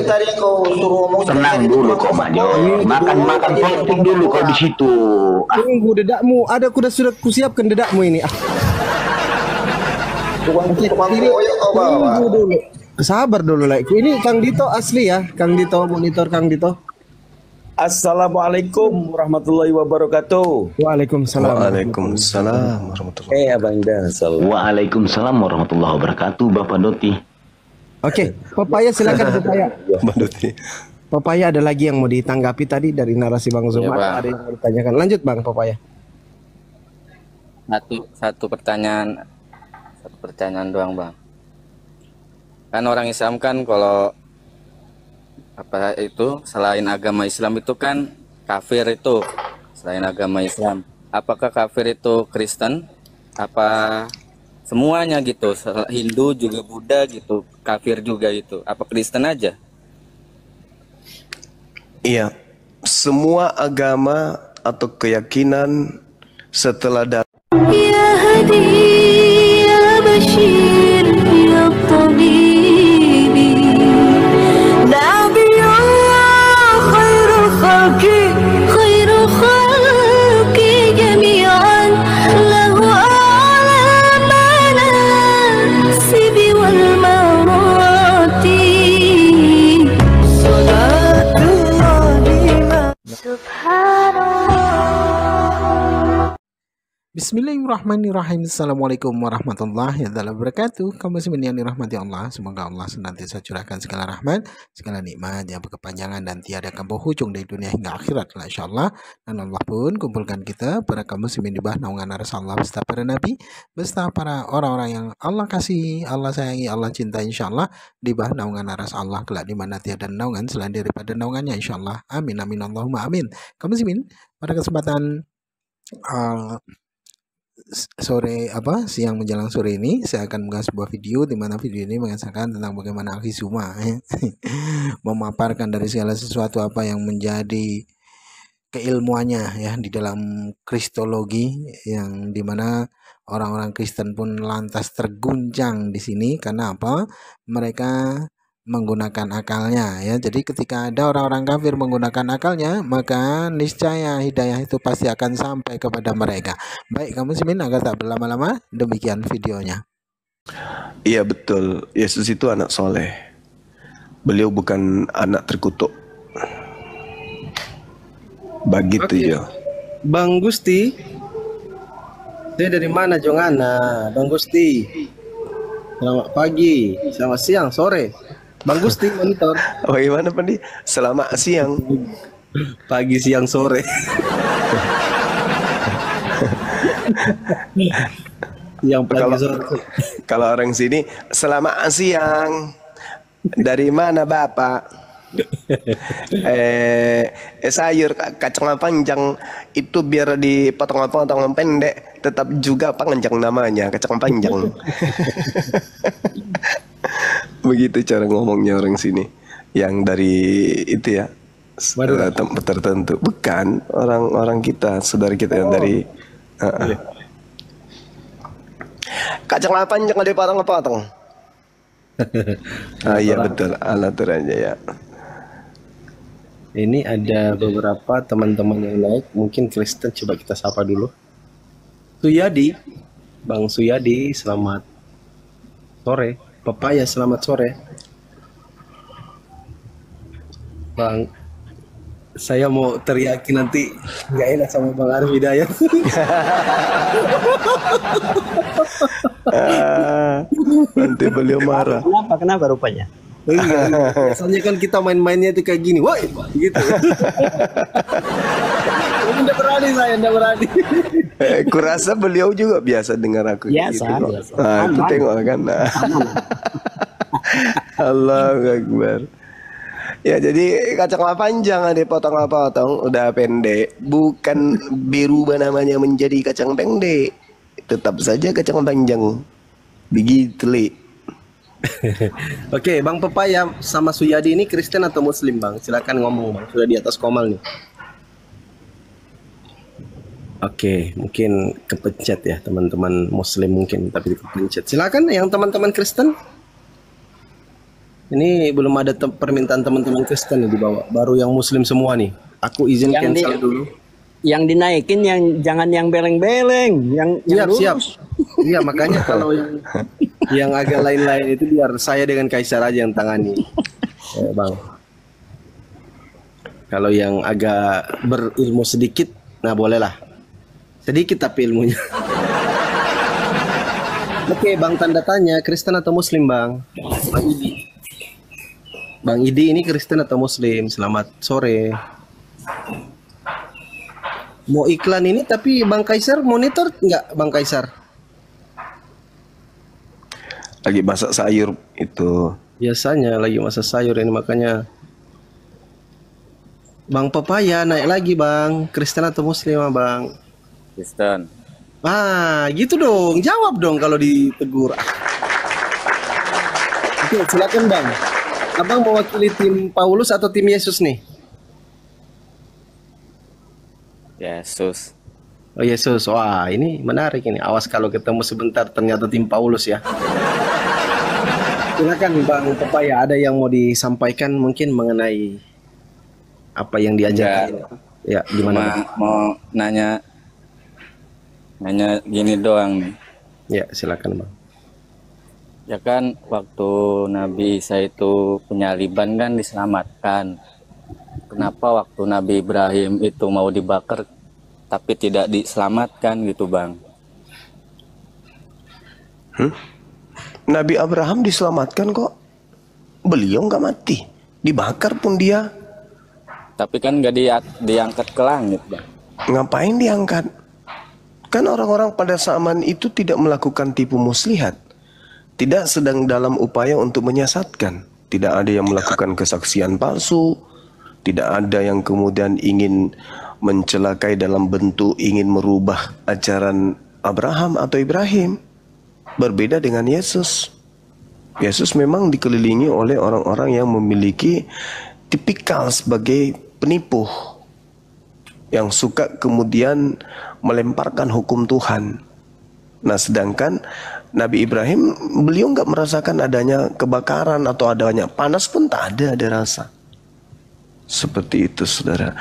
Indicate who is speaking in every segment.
Speaker 1: tadi yang kau suruh ngomong.
Speaker 2: Tenang dulu kok Majo. Makan penting dulu kau di situ.
Speaker 3: Tunggu dedakmu. Ada sudah kusiapkan dedakmu ini.
Speaker 1: Tukang koyok kau bawa.
Speaker 3: Tunggu dulu. Sabar dulu like. Ini Kang Dito asli ya. Kang Dito, monitor Kang Dito.
Speaker 4: Assalamualaikum warahmatullahi wabarakatuh.
Speaker 3: Waalaikumsalam.
Speaker 5: Waalaikumsalam warahmatullahi
Speaker 4: Abang Dasal.
Speaker 2: Waalaikumsalam warahmatullahi wabarakatuh, Bapak Doti.
Speaker 3: Oke, Papaya silakan Papaya.
Speaker 5: Mbak Doti.
Speaker 3: Papaya ada lagi yang mau ditanggapi tadi dari narasi Bang Zuma.
Speaker 6: Bang.
Speaker 3: Ada yang mau ditanyakan. Lanjut Bang Papaya.
Speaker 6: Satu pertanyaan doang Bang. Kan orang Islam kan kalau apa itu selain agama Islam itu kan kafir itu selain agama Islam. Apakah kafir itu Kristen? Apa semuanya gitu? Hindu juga Buddha gitu, kafir juga itu. Apa Kristen aja?
Speaker 5: Iya, semua agama atau keyakinan setelah
Speaker 7: Ya Hadi ya Bashir ya Tabibi Nabi Allah khairu khalqi jami'an lahu a'la manasibi wal marati Salatullah Subhanallah.
Speaker 3: Bismillahirrahmanirrahim. Assalamualaikum warahmatullahi wabarakatuh. Kaum muslimin yang dirahmati Allah, semoga Allah senantiasa curahkan segala rahmat, segala nikmat yang berkepanjangan dan tiada akan berhujung dari dunia hingga akhirat insyaallah. Dan Allah pun kumpulkan kita para kaum muslimin di bawah naungan arsy Allah beserta para nabi, beserta para orang-orang yang Allah kasih, Allah sayangi, Allah cintai insyaallah di bawah naungan arsy Allah kelak di mana tiada naungan selain daripada naungannya insyaallah. Amin amin Allahumma amin. Kaum muslimin, pada kesempatan siang menjelang sore ini saya akan mengunggah sebuah video di mana video ini mengisahkan tentang bagaimana Akhi Zuma memaparkan dari segala sesuatu apa yang menjadi keilmuannya ya di dalam kristologi, yang dimana orang-orang Kristen pun lantas terguncang di sini karena apa? Mereka menggunakan akalnya ya. Jadi ketika ada orang-orang kafir menggunakan akalnya, maka niscaya hidayah itu pasti akan sampai kepada mereka. Baik kamu muslimin, agar tak berlama-lama, demikian videonya.
Speaker 5: Iya betul, Yesus itu anak soleh. Beliau bukan anak terkutuk. Begitu ya.
Speaker 3: Bang Gusti, saya dari mana Jongana? Bang Gusti, selamat pagi, selamat siang, sore. Bang Gusti monitor.
Speaker 5: Bagaimana Pandi? Selamat siang,
Speaker 3: pagi, siang, sore. Yang pagi sore.
Speaker 5: Kalau orang sini selamat siang. Dari mana Bapak? Sayur kacang panjang itu biar dipotong-potong pendek tetap juga panjang namanya, kacang panjang. Begitu cara ngomongnya orang sini yang dari itu ya tempat tertentu, bukan orang-orang kita, saudara kita yang dari kacang panjang dipotong-potong. Iya betul, alatur aja ya.
Speaker 3: Ini ada beberapa teman-teman yang naik, mungkin Kristen, coba kita sapa dulu. Suyadi, Bang Suyadi, selamat sore. Papaya, selamat sore. Bang, saya mau teriakin nanti nggak enak sama Bang Arif Hidayat.
Speaker 5: Nanti beliau marah.
Speaker 4: Kenapa rupanya?
Speaker 3: Enggak, biasanya kan kita main-mainnya itu kayak gini, woi, gitu. Nggak berani saya, nggak berani.
Speaker 5: Kurasa beliau juga biasa dengar aku
Speaker 4: Biasa,
Speaker 5: gitu.
Speaker 4: biasa.
Speaker 5: Nah, itu tengok kan. Allahu Akbar. Ya jadi kacang panjang dipotong-potong udah pendek, bukan berubah namanya menjadi kacang pendek, tetap saja kacang panjang. Begitu li.
Speaker 3: Oke, Bang Papaya sama Suyadi ini Kristen atau Muslim Bang? Silakan ngomong Bang, sudah di atas komal nih. Oke, mungkin kepencet ya teman-teman Muslim mungkin, tapi kepencet. Silakan yang teman-teman Kristen.
Speaker 5: Ini belum ada permintaan teman-teman Kristen nih di bawah. Baru yang Muslim semua nih. Aku izin cancel dulu.
Speaker 4: Yang dinaikin yang jangan yang beleng-beleng, yang
Speaker 5: Siap.
Speaker 4: lurus.
Speaker 5: Iya, makanya kalau yang agak lain-lain itu biar saya dengan Kaisar aja yang tangani. Bang. Kalau yang agak berilmu sedikit, nah bolehlah. Sedikit tapi ilmunya. Oke, Bang, tanda tanya, Kristen atau Muslim, Bang? Bang Idi. Bang Idi ini Kristen atau Muslim? Selamat sore. Mau iklan ini tapi Bang Kaisar monitor nggak, Bang Kaisar?
Speaker 8: Lagi masak sayur itu.
Speaker 5: Biasanya lagi masak sayur ini, makanya. Bang Papaya naik lagi, Bang. Kristen atau Muslim, Bang?
Speaker 6: Kristen.
Speaker 5: Ah, gitu dong. Jawab dong kalau ditegur. Oke, silakan, Bang. Abang mewakili tim Paulus atau tim Yesus nih?
Speaker 6: Yesus.
Speaker 5: Oh, Yesus. Wah, ini menarik ini. Awas kalau ketemu sebentar ternyata tim Paulus ya. Silakan, Bang Papaya, ada yang mau disampaikan mungkin mengenai apa yang diajarkan? Ya, gimana?
Speaker 6: Mau nanya gini doang nih.
Speaker 5: Ya, silakan, Bang.
Speaker 6: Ya kan waktu Nabi Isa itu penyaliban kan diselamatkan. Kenapa waktu Nabi Ibrahim itu mau dibakar tapi tidak diselamatkan gitu, Bang?
Speaker 8: Nabi Abraham diselamatkan kok. Beliau nggak mati. Dibakar pun dia.
Speaker 6: Tapi kan nggak diangkat ke langit, Bang.
Speaker 8: Ngapain diangkat? Kan orang-orang pada zaman itu tidak melakukan tipu muslihat. Tidak sedang dalam upaya untuk menyesatkan. Tidak ada yang melakukan kesaksian palsu. Tidak ada yang kemudian ingin mencelakai dalam bentuk ingin merubah ajaran Abraham atau Ibrahim. Berbeda dengan Yesus. Yesus memang dikelilingi oleh orang-orang yang memiliki tipikal sebagai penipu. Yang suka kemudian melemparkan hukum Tuhan. Nah, sedangkan Nabi Ibrahim, beliau nggak merasakan adanya kebakaran atau adanya panas pun tak ada rasa. Seperti itu, saudara.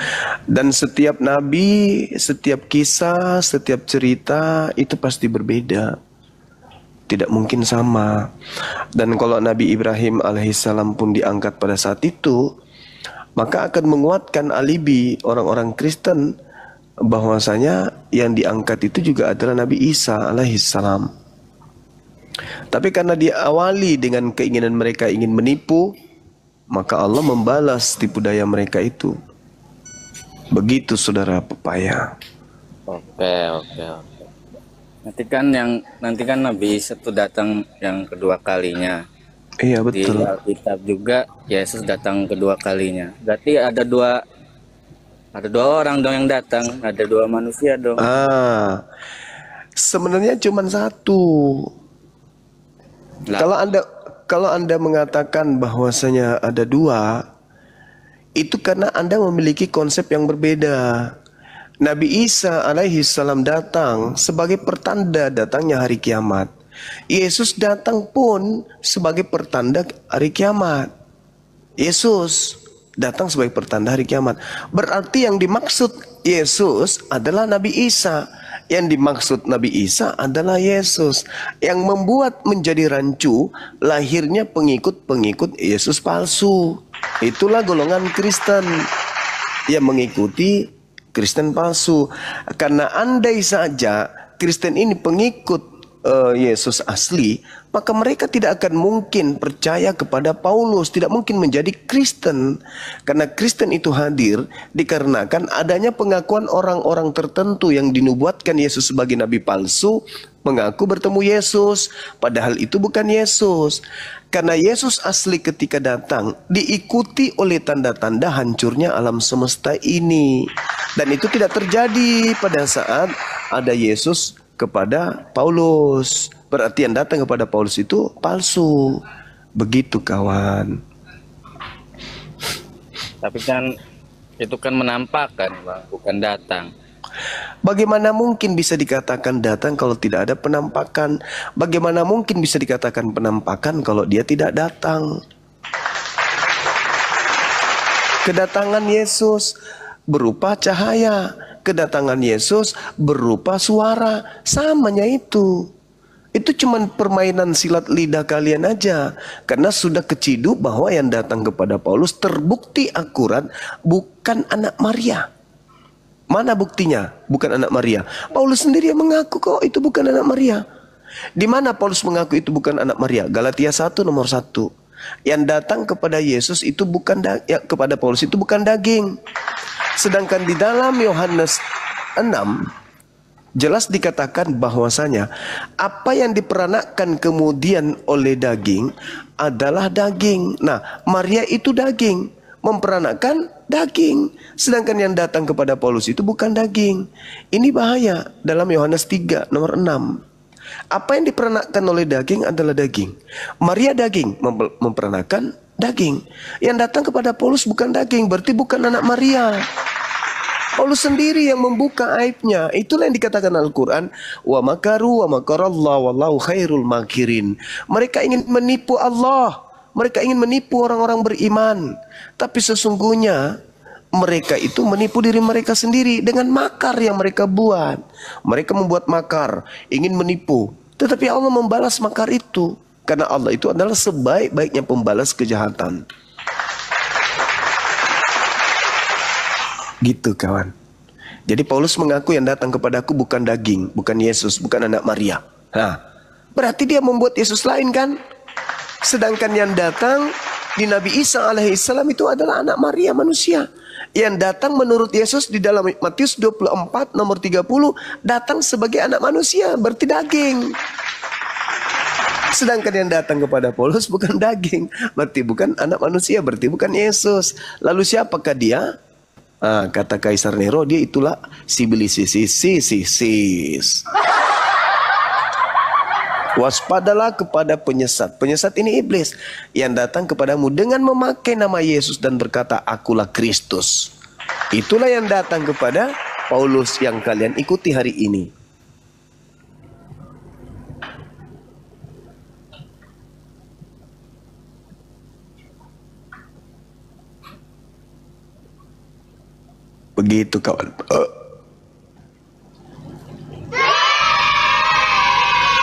Speaker 8: Dan setiap nabi, setiap kisah, setiap cerita itu pasti berbeda. Tidak mungkin sama. Dan kalau Nabi Ibrahim alaihissalam pun diangkat pada saat itu, maka akan menguatkan alibi orang-orang Kristen bahwasanya yang diangkat itu juga adalah Nabi Isa alaihissalam. Tapi karena diawali dengan keinginan mereka ingin menipu, maka Allah membalas tipu daya mereka itu. Begitu, saudara Papaya.
Speaker 6: Oke. Nanti kan Nabi Isa itu datang yang kedua kalinya.
Speaker 8: Iya, betul.
Speaker 6: Di Alkitab juga Yesus datang kedua kalinya. Berarti ada dua orang dong yang datang, ada dua manusia dong.
Speaker 8: Sebenarnya cuma satu. Kalau anda mengatakan bahwasanya ada dua, itu karena Anda memiliki konsep yang berbeda. Nabi Isa alaihissalam datang sebagai pertanda datangnya hari kiamat. Yesus datang pun sebagai pertanda hari kiamat. Yesus datang sebagai pertanda hari kiamat. Berarti yang dimaksud Yesus adalah Nabi Isa. Yang dimaksud Nabi Isa adalah Yesus. Yang membuat menjadi rancu lahirnya pengikut-pengikut Yesus palsu. Itulah golongan Kristen yang mengikuti Kristen palsu. Karena andai saja Kristen ini pengikut Yesus asli, maka mereka tidak akan mungkin percaya kepada Paulus, tidak mungkin menjadi Kristen. Karena Kristen itu hadir dikarenakan adanya pengakuan orang-orang tertentu yang dinubuatkan Yesus sebagai nabi palsu, mengaku bertemu Yesus, padahal itu bukan Yesus. Karena Yesus asli ketika datang diikuti oleh tanda-tanda hancurnya alam semesta ini. Dan itu tidak terjadi pada saat ada Yesus kepada Paulus. Berarti yang datang kepada Paulus itu palsu. Begitu, kawan.
Speaker 6: Tapi kan itu kan menampakkan, Bang, bukan datang.
Speaker 8: Bagaimana mungkin bisa dikatakan datang kalau tidak ada penampakan? Bagaimana mungkin bisa dikatakan penampakan kalau dia tidak datang? Kedatangan Yesus berupa cahaya, kedatangan Yesus berupa suara, samanya itu. Itu cuman permainan silat lidah kalian aja. Karena sudah keciduk bahwa yang datang kepada Paulus terbukti akurat bukan anak Maria. Mana buktinya? Bukan anak Maria. Paulus sendiri yang mengaku kok itu bukan anak Maria. Di mana Paulus mengaku itu bukan anak Maria? Galatia 1 nomor 1. Yang datang kepada Yesus itu bukan kepada Paulus itu bukan daging. Sedangkan di dalam Yohanes 6 jelas dikatakan bahwasanya apa yang diperanakkan kemudian oleh daging adalah daging. Nah, Maria itu daging, memperanakkan daging. Sedangkan yang datang kepada Paulus itu bukan daging. Ini bahaya dalam Yohanes 3 nomor 6. Apa yang diperanakkan oleh daging adalah daging. Maria daging, memperanakkan daging. Yang datang kepada Paulus bukan daging, berarti bukan anak Maria. Paulus sendiri yang membuka aibnya. Itulah yang dikatakan Al-Quran, wa makaru wa makarallah wallahu khairul makirin. Mereka ingin menipu Allah, mereka ingin menipu orang-orang beriman. Tapi sesungguhnya mereka itu menipu diri mereka sendiri dengan makar yang mereka buat. Mereka membuat makar, ingin menipu. Tetapi Allah membalas makar itu. Karena Allah itu adalah sebaik-baiknya pembalas kejahatan. Gitu kawan. Jadi Paulus mengaku yang datang kepadaku bukan daging, bukan Yesus, bukan anak Maria. Nah, berarti dia membuat Yesus lain kan? Sedangkan yang datang di Nabi Isa alaihissalam itu adalah anak Maria, manusia. Yang datang menurut Yesus di dalam Matius 24 nomor 30 datang sebagai anak manusia, berarti daging. Sedangkan yang datang kepada Paulus bukan daging, berarti bukan anak manusia, berarti bukan Yesus. Lalu siapakah dia? Kata Kaisar Nero, dia itulah Sibilisis. Waspadalah kepada penyesat. Penyesat ini iblis yang datang kepadamu dengan memakai nama Yesus dan berkata, akulah Kristus. Itulah yang datang kepada Paulus yang kalian ikuti hari ini. Begitu kawan.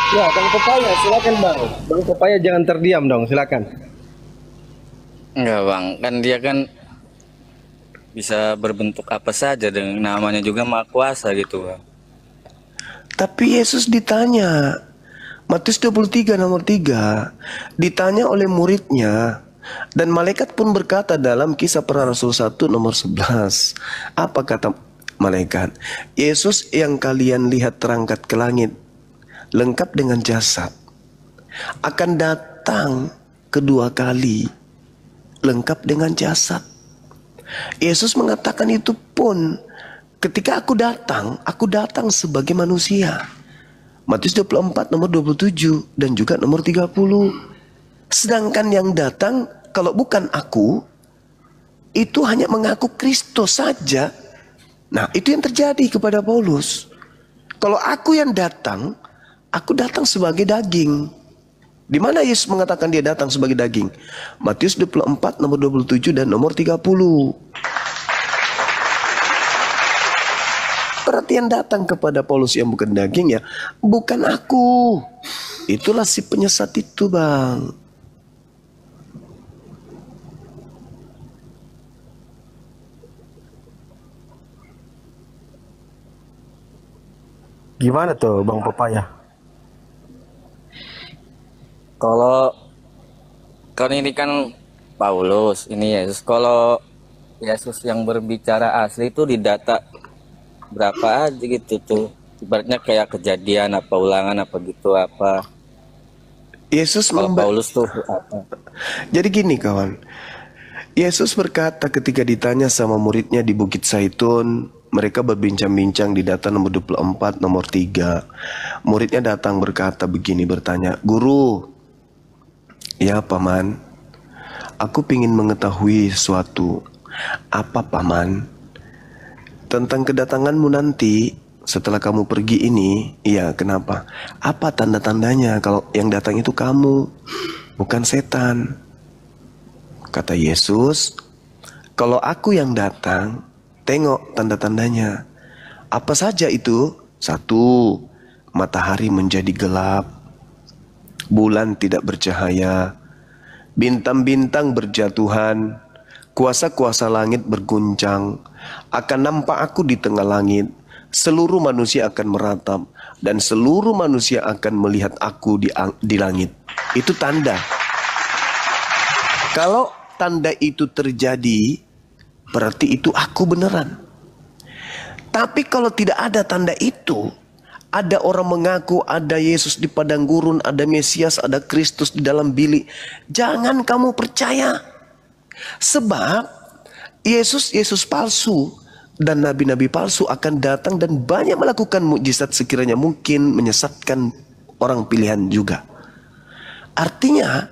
Speaker 5: Ya, Bang Popaya, silakan Bang. Bang Popaya jangan terdiam dong, silakan.
Speaker 6: Enggak Bang, kan dia kan bisa berbentuk apa saja dengan namanya juga Maha Kuasa gitu Bang.
Speaker 8: Tapi Yesus ditanya, Matius 23 nomor 3, ditanya oleh muridnya, dan malaikat pun berkata dalam Kisah Para Rasul 1 nomor 11. Apa kata malaikat? Yesus yang kalian lihat terangkat ke langit, lengkap dengan jasad, akan datang kedua kali, lengkap dengan jasad. Yesus mengatakan itu pun, ketika aku datang sebagai manusia. Matius 24 nomor 27 dan juga nomor 30. Sedangkan yang datang, kalau bukan aku, itu hanya mengaku Kristus saja. Nah, itu yang terjadi kepada Paulus. Kalau aku yang datang, aku datang sebagai daging. Di mana Yesus mengatakan dia datang sebagai daging? Matius 24 nomor 27 dan nomor 30. Berarti yang datang kepada Paulus yang bukan daging ya, bukan aku. Itulah si penyesat itu Bang.
Speaker 5: Gimana tuh Bang Popaya?
Speaker 6: Kalau ini kan Paulus, ini Yesus. Kalau Yesus yang berbicara asli itu di data berapa aja gitu tuh. Ibaratnya kayak kejadian apa ulangan apa gitu apa.
Speaker 8: Yesus
Speaker 6: Paulus tuh apa?
Speaker 8: Jadi gini kawan. Yesus berkata ketika ditanya sama muridnya di Bukit Zaitun, mereka berbincang-bincang di data nomor 24 nomor 3. Muridnya datang berkata begini, bertanya, "Guru, ya paman, aku ingin mengetahui sesuatu." "Apa paman?" "Tentang kedatanganmu nanti setelah kamu pergi ini." "Iya, kenapa?" "Apa tanda-tandanya kalau yang datang itu kamu, bukan setan?" Kata Yesus, Kalau aku yang datang, tengok tanda-tandanya. Apa saja itu? 1. Matahari menjadi gelap, bulan tidak bercahaya, bintang-bintang berjatuhan, kuasa-kuasa langit berguncang, akan nampak aku di tengah langit, seluruh manusia akan meratap, dan seluruh manusia akan melihat aku di langit. Itu tanda. Kalau tanda itu terjadi, berarti itu aku beneran. Tapi kalau tidak ada tanda itu, ada orang mengaku ada Yesus di padang gurun, ada Mesias, ada Kristus di dalam bilik, jangan kamu percaya. Sebab Yesus palsu dan nabi-nabi palsu akan datang dan banyak melakukan mukjizat sekiranya mungkin menyesatkan orang pilihan juga. Artinya,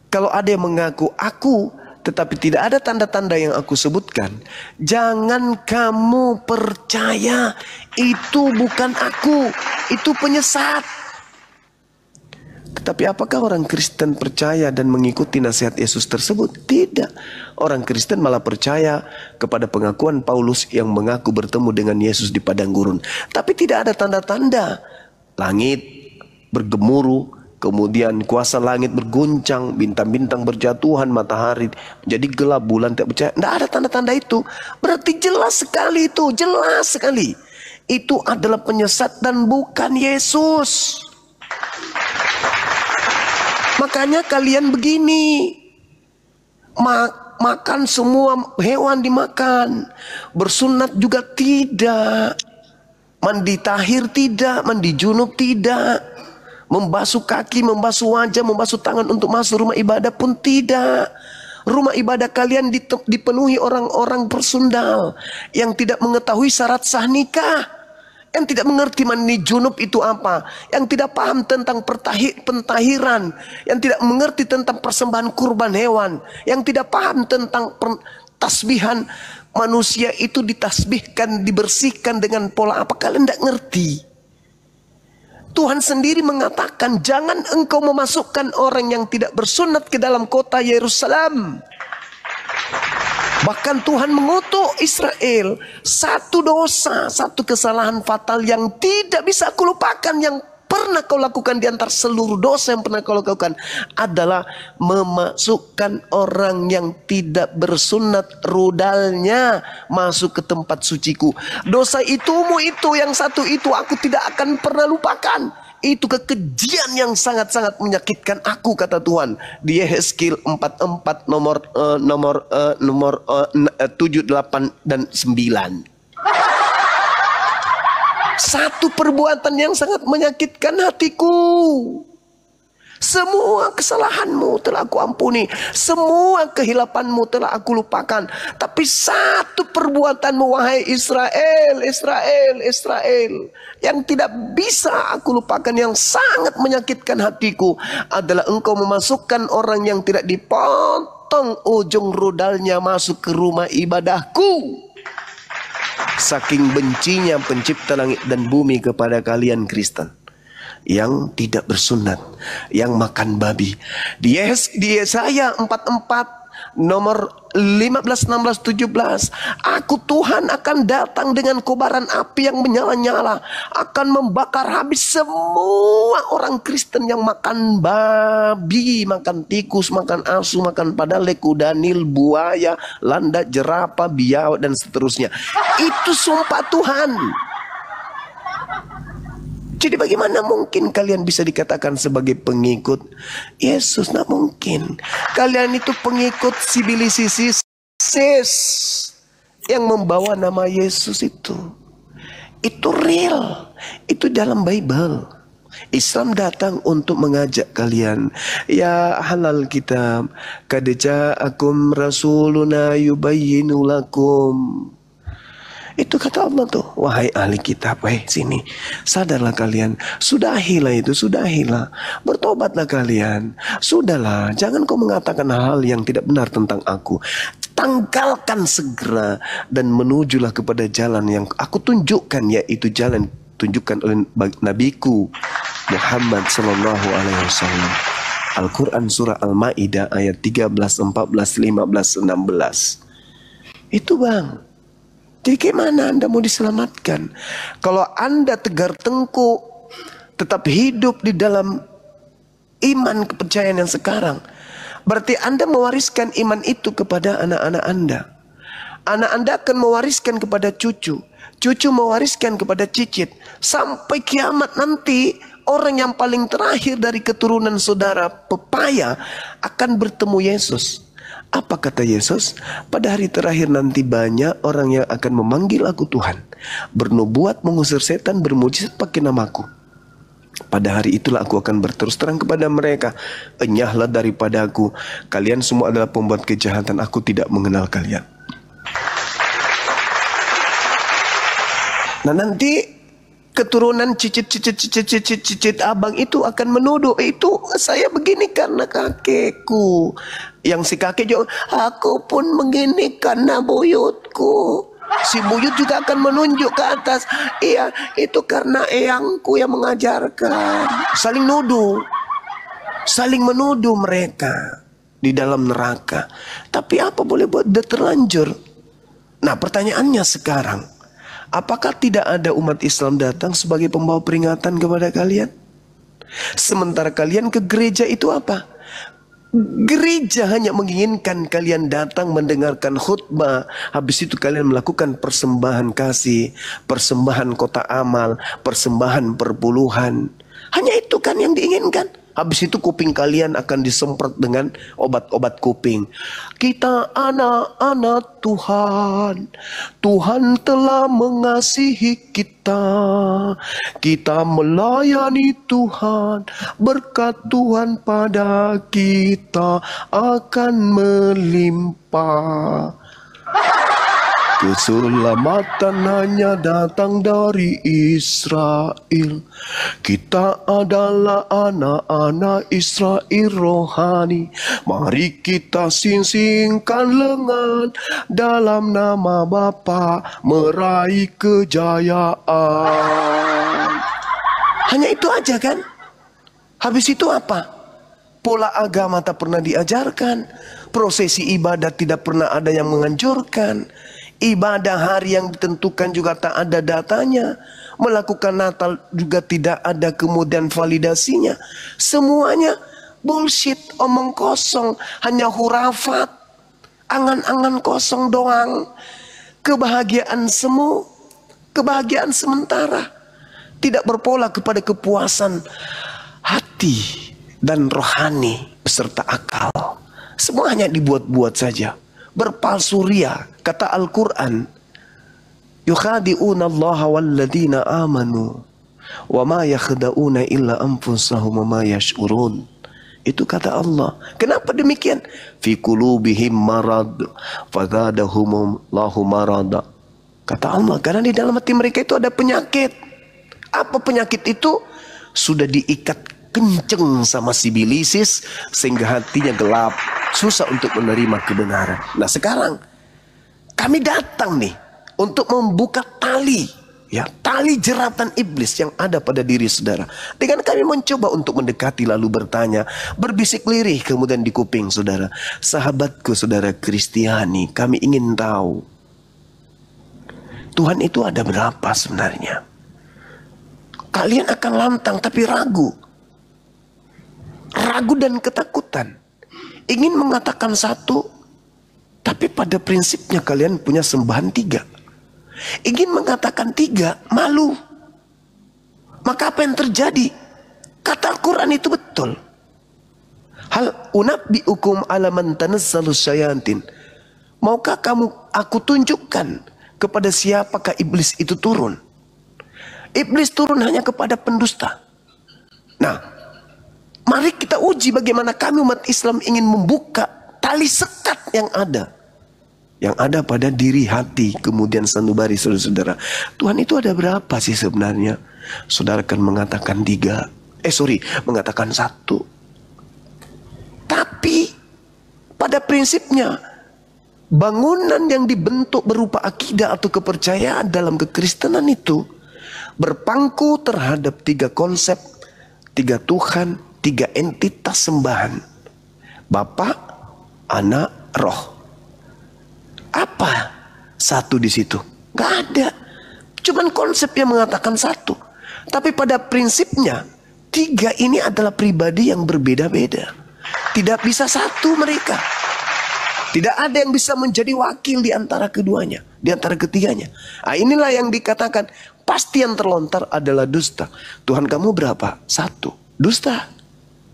Speaker 8: kalau ada yang mengaku aku tetapi tidak ada tanda-tanda yang aku sebutkan, jangan kamu percaya. Itu bukan aku, itu penyesat. Tetapi apakah orang Kristen percaya dan mengikuti nasihat Yesus tersebut? Tidak. Orang Kristen malah percaya kepada pengakuan Paulus yang mengaku bertemu dengan Yesus di padang gurun. Tapi tidak ada tanda-tanda. Langit bergemuruh, kemudian kuasa langit berguncang, bintang-bintang berjatuhan, matahari menjadi gelap, bulan tidak bercahaya. Tidak ada tanda-tanda itu. Berarti jelas sekali itu, jelas sekali. Itu adalah penyesat dan bukan Yesus. Makanya kalian begini, makan semua hewan dimakan, bersunat juga tidak, mandi tahir tidak, mandi junub tidak, membasuh kaki, membasuh wajah, membasuh tangan untuk masuk rumah ibadah pun tidak. Rumah ibadah kalian dipenuhi orang-orang bersundal yang tidak mengetahui syarat sah nikah, yang tidak mengerti mandi junub itu apa, yang tidak paham tentang pentahiran, yang tidak mengerti tentang persembahan kurban hewan, yang tidak paham tentang tasbihan manusia itu ditasbihkan, dibersihkan dengan pola apa. Kalian tidak ngerti. Tuhan sendiri mengatakan, jangan engkau memasukkan orang yang tidak bersunat ke dalam kota Yerusalem. Bahkan Tuhan mengutuk Israel, satu dosa, satu kesalahan fatal yang tidak bisa aku lupakan, yang pernah kau lakukan di antara seluruh dosa yang pernah kau lakukan adalah memasukkan orang yang tidak bersunat rudalnya masuk ke tempat suciku. Dosa itumu itu, yang satu itu aku tidak akan pernah lupakan. Itu kekejian yang sangat-sangat menyakitkan aku, kata Tuhan di Yehezkiel 44 nomor 7, 8 dan 9. Satu perbuatan yang sangat menyakitkan hatiku. Semua kesalahanmu telah aku ampuni, semua kehilapanmu telah aku lupakan. Tapi satu perbuatanmu, wahai Israel, yang tidak bisa aku lupakan, yang sangat menyakitkan hatiku, adalah engkau memasukkan orang yang tidak dipotong ujung rudalnya masuk ke rumah ibadahku. Saking bencinya pencipta langit dan bumi kepada kalian Kristen yang tidak bersunat, yang makan babi. Di Yesaya 44 nomor 15, 16, 17, aku Tuhan akan datang dengan kobaran api yang menyala-nyala, akan membakar habis semua orang Kristen yang makan babi, makan tikus, makan asu, makan padalek, kuda nil, buaya, landak, jerapah, biawak dan seterusnya. Itu sumpah Tuhan. Jadi bagaimana mungkin kalian bisa dikatakan sebagai pengikut Yesus? Tidak mungkin. Kalian itu pengikut sibilisisis yang membawa nama Yesus itu. Itu real. Itu dalam Bible. Islam datang untuk mengajak kalian, ya halal kitab, qad ja'akum rasuluna yubayyinu lakum. Itu kata Allah tuh, wahai ahli kitab, sini, sadarlah kalian, sudahilah itu, sudahilah, bertobatlah kalian, sudahlah, jangan kau mengatakan hal yang tidak benar tentang aku, tanggalkan segera dan menujulah kepada jalan yang aku tunjukkan, yaitu jalan tunjukkan oleh nabiku Muhammad sallallahu alaihi wasallam. Al-Quran surah Al-Maidah ayat 13, 14, 15, 16. Itu bang. Jadi gimana Anda mau diselamatkan? Kalau Anda tegar tengkuk, tetap hidup di dalam iman kepercayaan yang sekarang, berarti Anda mewariskan iman itu kepada anak-anak Anda. Anak Anda akan mewariskan kepada cucu. Cucu mewariskan kepada cicit. Sampai kiamat nanti, orang yang paling terakhir dari keturunan saudara pepaya akan bertemu Yesus. Apa kata Yesus? Pada hari terakhir nanti banyak orang yang akan memanggil aku Tuhan, bernubuat, mengusir setan, bermujizat pakai namaku. Pada hari itulah aku akan berterus terang kepada mereka, enyahlah daripada aku, kalian semua adalah pembuat kejahatan, aku tidak mengenal kalian. Nah nanti keturunan cicit abang itu akan menuduh, itu saya begini karena kakekku. Yang si kakek juga, aku pun begini karena buyutku. Si buyut juga akan menunjuk ke atas, iya itu karena eyangku yang mengajarkan. Saling nuduh, saling menuduh mereka di dalam neraka. Tapi apa boleh buat, udah terlanjur. Nah pertanyaannya sekarang, apakah tidak ada umat Islam datang sebagai pembawa peringatan kepada kalian? Sementara kalian ke gereja itu apa? Gereja hanya menginginkan kalian datang mendengarkan khutbah. Habis itu kalian melakukan persembahan kasih, persembahan kotak amal, persembahan perpuluhan. Hanya itu kan yang diinginkan. Habis itu kuping kalian akan disemprot dengan obat-obat kuping. Kita anak-anak Tuhan. Tuhan telah mengasihi kita. Kita melayani Tuhan. Berkat Tuhan pada kita akan melimpah. Keselamatan hanya datang dari Israel. Kita adalah anak-anak Israel rohani. Mari kita sing-singkan lengan, dalam nama Bapa meraih kejayaan. Hanya itu aja kan? Habis itu apa? Pola agama tak pernah diajarkan. Prosesi ibadat tidak pernah ada yang menganjurkan. Ibadah hari yang ditentukan juga tak ada datanya. Melakukan Natal juga tidak ada kemudian validasinya. Semuanya bullshit, omong kosong, hanya hurafat, angan-angan kosong doang. Kebahagiaan semu, kebahagiaan sementara, tidak berpola kepada kepuasan hati dan rohani beserta akal. Semua hanya dibuat-buat saja, berpalsu ria. Kata Al-Quran, yukhadi'una Allah walladina amanu wa ma yakhda'una illa anfusahum wa ma yash'urun. Itu kata Allah. Kenapa demikian? Fi qulubihim marad fazadahumullahu marada. Kata Allah, karena di dalam hati mereka itu ada penyakit. Apa penyakit itu? Sudah diikat kenceng sama sibilisis sehingga hatinya gelap, susah untuk menerima kebenaran. Nah sekarang kami datang nih untuk membuka tali, ya, tali jeratan iblis yang ada pada diri saudara. Dengan kami mencoba untuk mendekati lalu bertanya, berbisik lirih kemudian di kuping saudara. Sahabatku, saudara Kristiani, kami ingin tahu Tuhan itu ada berapa sebenarnya? Kalian akan lantang tapi ragu. Ragu dan ketakutan. Ingin mengatakan satu, tapi pada prinsipnya kalian punya sembahan tiga. Ingin mengatakan tiga, malu. Maka apa yang terjadi? Kata Al-Quran itu betul. Hal unabbi'ukum ala man tanazzalus syayatin. Maukah aku tunjukkan kepada siapakah iblis itu turun? Iblis turun hanya kepada pendusta. Nah, mari kita uji bagaimana kami umat Islam ingin membuka tali sekat yang ada. Yang ada pada diri, hati, kemudian sanubari saudara-saudara. Tuhan itu ada berapa sih sebenarnya? Saudara akan mengatakan mengatakan satu. Tapi pada prinsipnya bangunan yang dibentuk berupa akidah atau kepercayaan dalam kekristenan itu berpangku terhadap tiga konsep, tiga Tuhan, tiga entitas sembahan. Bapa, Anak, Roh. Apa satu di situ? Nggak ada. Cuman konsepnya mengatakan satu. Tapi pada prinsipnya, tiga ini adalah pribadi yang berbeda-beda. Tidak bisa satu mereka. Tidak ada yang bisa menjadi wakil di antara keduanya, di antara ketiganya. Nah, inilah yang dikatakan pasti yang terlontar adalah dusta. Tuhan kamu berapa? Satu. Dusta.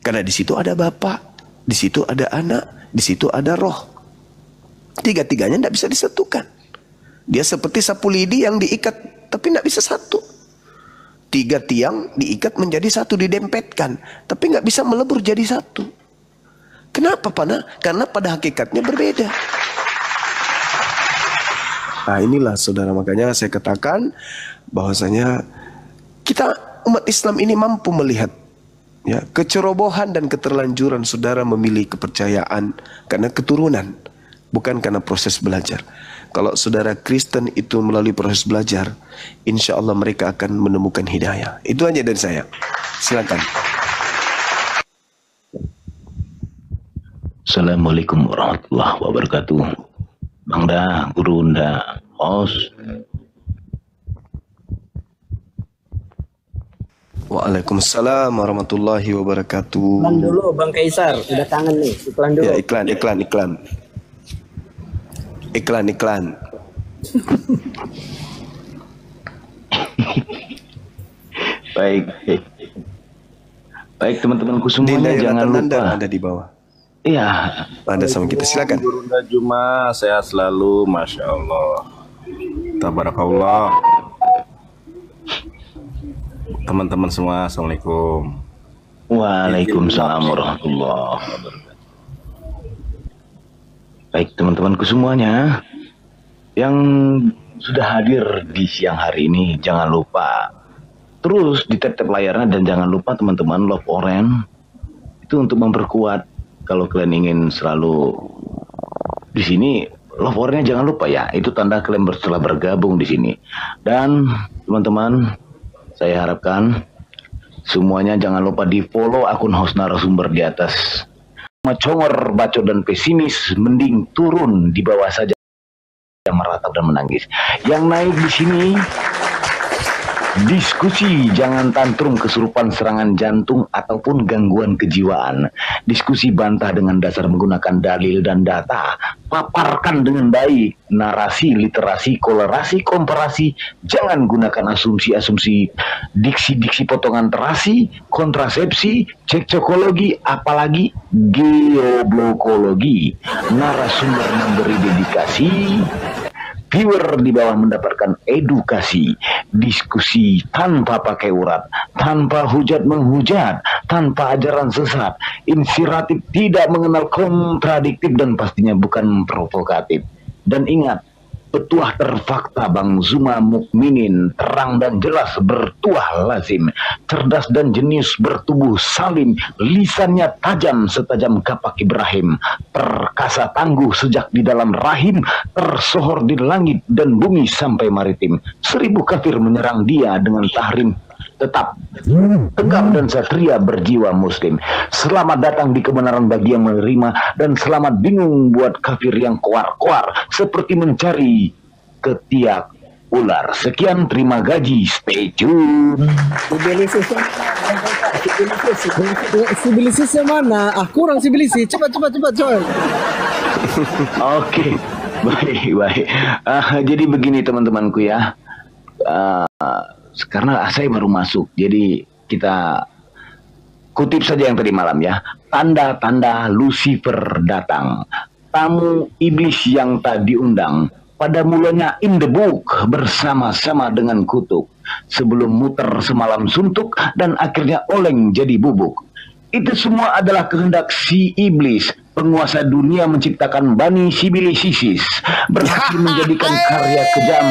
Speaker 8: Karena di situ ada Bapa, di situ ada Anak, di situ ada Roh. Tiga-tiganya tidak bisa disatukan. Dia seperti sapu lidi yang diikat, tapi tidak bisa satu. Tiga tiang diikat menjadi satu, didempetkan, tapi nggak bisa melebur jadi satu. Kenapa, Pana? Karena pada hakikatnya berbeda. Nah, inilah saudara, makanya saya katakan bahwasanya kita umat Islam ini mampu melihat ya kecerobohan dan keterlanjuran saudara memilih kepercayaan karena keturunan, bukan karena proses belajar. Kalau saudara Kristen itu melalui proses belajar, insya Allah mereka akan menemukan hidayah. Itu aja dari saya. Silakan.
Speaker 2: Assalamualaikum warahmatullahi wabarakatuh. Bang Da, Guru Da, Os.
Speaker 8: Waalaikumsalam warahmatullahi wabarakatuh.
Speaker 4: Iklan dulu Bang Kaisar, udah kangen nih. Iklan dulu.
Speaker 8: Ya, iklan. Iklan.
Speaker 2: Baik teman-temanku semuanya, jangan lupa.
Speaker 8: Ada di bawah.
Speaker 2: Iya.
Speaker 8: Ada sama kita, silakan.
Speaker 9: Guru Da Juma, sehat selalu, masya Allah. Tabarakallah. Teman-teman semua, assalamualaikum.
Speaker 2: Waalaikumsalam warahmatullahi wabarakatuh. Baik teman-temanku semuanya yang sudah hadir di siang hari ini, jangan lupa terus ditap-tap layarnya, dan jangan lupa teman-teman love orange itu untuk memperkuat. Kalau kalian ingin selalu di sini, love orange jangan lupa ya, itu tanda kalian telah bergabung di sini. Dan teman-teman, saya harapkan semuanya jangan lupa di follow akun host narasumber di atas. Macongor, bacot dan pesimis mending turun di bawah saja, meratap dan menangis. Yang naik di sini diskusi, jangan tantrum kesurupan serangan jantung ataupun gangguan kejiwaan. Diskusi bantah dengan dasar menggunakan dalil dan data. Paparkan dengan baik narasi, literasi, kolerasi, komparasi. Jangan gunakan asumsi-asumsi, diksi-diksi potongan terasi, kontrasepsi, cekcokologi, apalagi geoblokologi. Narasumber memberi dedikasi, viewer di bawah mendapatkan edukasi, diskusi tanpa pakai urat, tanpa hujat menghujat, tanpa ajaran sesat, inspiratif, tidak mengenal kontradiktif, dan pastinya bukan provokatif. Dan ingat, petuah terfakta Bang Zuma Mukminin, terang dan jelas bertuah lazim, cerdas dan jenius bertubuh salim, lisannya tajam setajam kapak Ibrahim, perkasa tangguh sejak di dalam rahim, tersohor di langit dan bumi sampai maritim. 1000 kafir menyerang dia dengan tahrim, tetap tegap dan satria berjiwa muslim. Selamat datang di kebenaran bagi yang menerima, dan selamat bingung buat kafir yang koar-koar seperti mencari ketiak ular. Sekian, terima gaji, stay tune.
Speaker 4: Sibilisisnya mana? Ah, kurang sibilisis. Cepat.
Speaker 2: Oke, baik. Jadi begini teman-temanku ya. Karena saya baru masuk, jadi kita kutip saja yang tadi malam ya. Tanda-tanda Lucifer datang, tamu iblis yang tak diundang. Pada mulanya in the book bersama-sama dengan kutuk, sebelum muter semalam suntuk dan akhirnya oleng jadi bubuk. Itu semua adalah kehendak si iblis, penguasa dunia, menciptakan Bani Sibilisisis, berhasil menjadikan karya kejam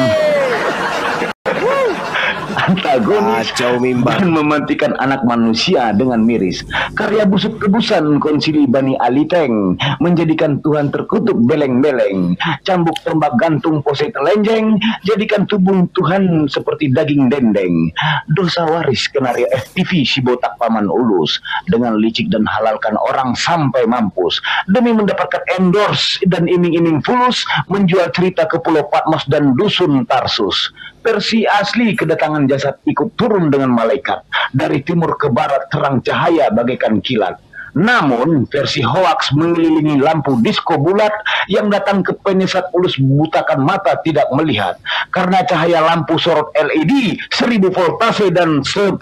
Speaker 2: antagonis
Speaker 8: Kacau mimbar.
Speaker 2: dan memantikan anak manusia dengan miris. Karya busuk tebusan konsili Bani Aliteng menjadikan Tuhan terkutuk beleng-beleng. Cambuk tembak gantung pose telenjeng, jadikan tubuh Tuhan seperti daging dendeng. Dosa waris skenario FTV si botak paman ulus, dengan licik dan halalkan orang sampai mampus demi mendapatkan endorse dan iming-iming fulus, menjual cerita ke Pulau Patmos dan dusun Tarsus. Versi asli kedatangan jasad ikut turun dengan malaikat dari timur ke barat, terang cahaya bagaikan kilat. Namun versi hoaks mengelilingi lampu disko bulat yang datang ke penyesat ulus butakan mata tidak melihat karena cahaya lampu sorot LED 1000 voltase dan 10.000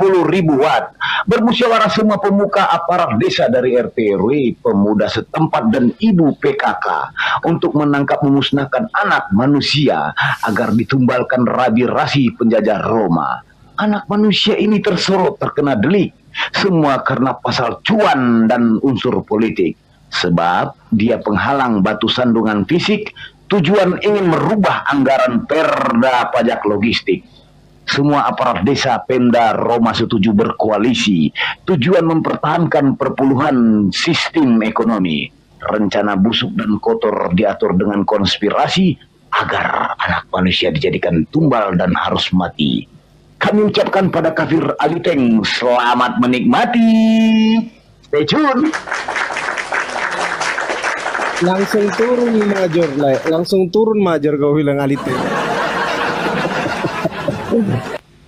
Speaker 2: watt. Bermusyawarah semua pemuka aparat desa dari RT RW, pemuda setempat dan ibu PKK untuk menangkap memusnahkan anak manusia agar ditumbalkan rabi rasi penjajah Roma. Anak manusia ini tersorot terkena delik, semua karena pasal cuan dan unsur politik. Sebab dia penghalang batu sandungan fisik, tujuan ingin merubah anggaran perda pajak logistik. Semua aparat desa Pemda Roma setuju berkoalisi, tujuan mempertahankan perpuluhan sistem ekonomi. Rencana busuk dan kotor diatur dengan konspirasi agar anak manusia dijadikan tumbal dan harus mati. Kami ucapkan pada kafir Aliteng, selamat menikmati. Stay tune.
Speaker 10: Langsung turun major lah, langsung turun major kau bilang Alite.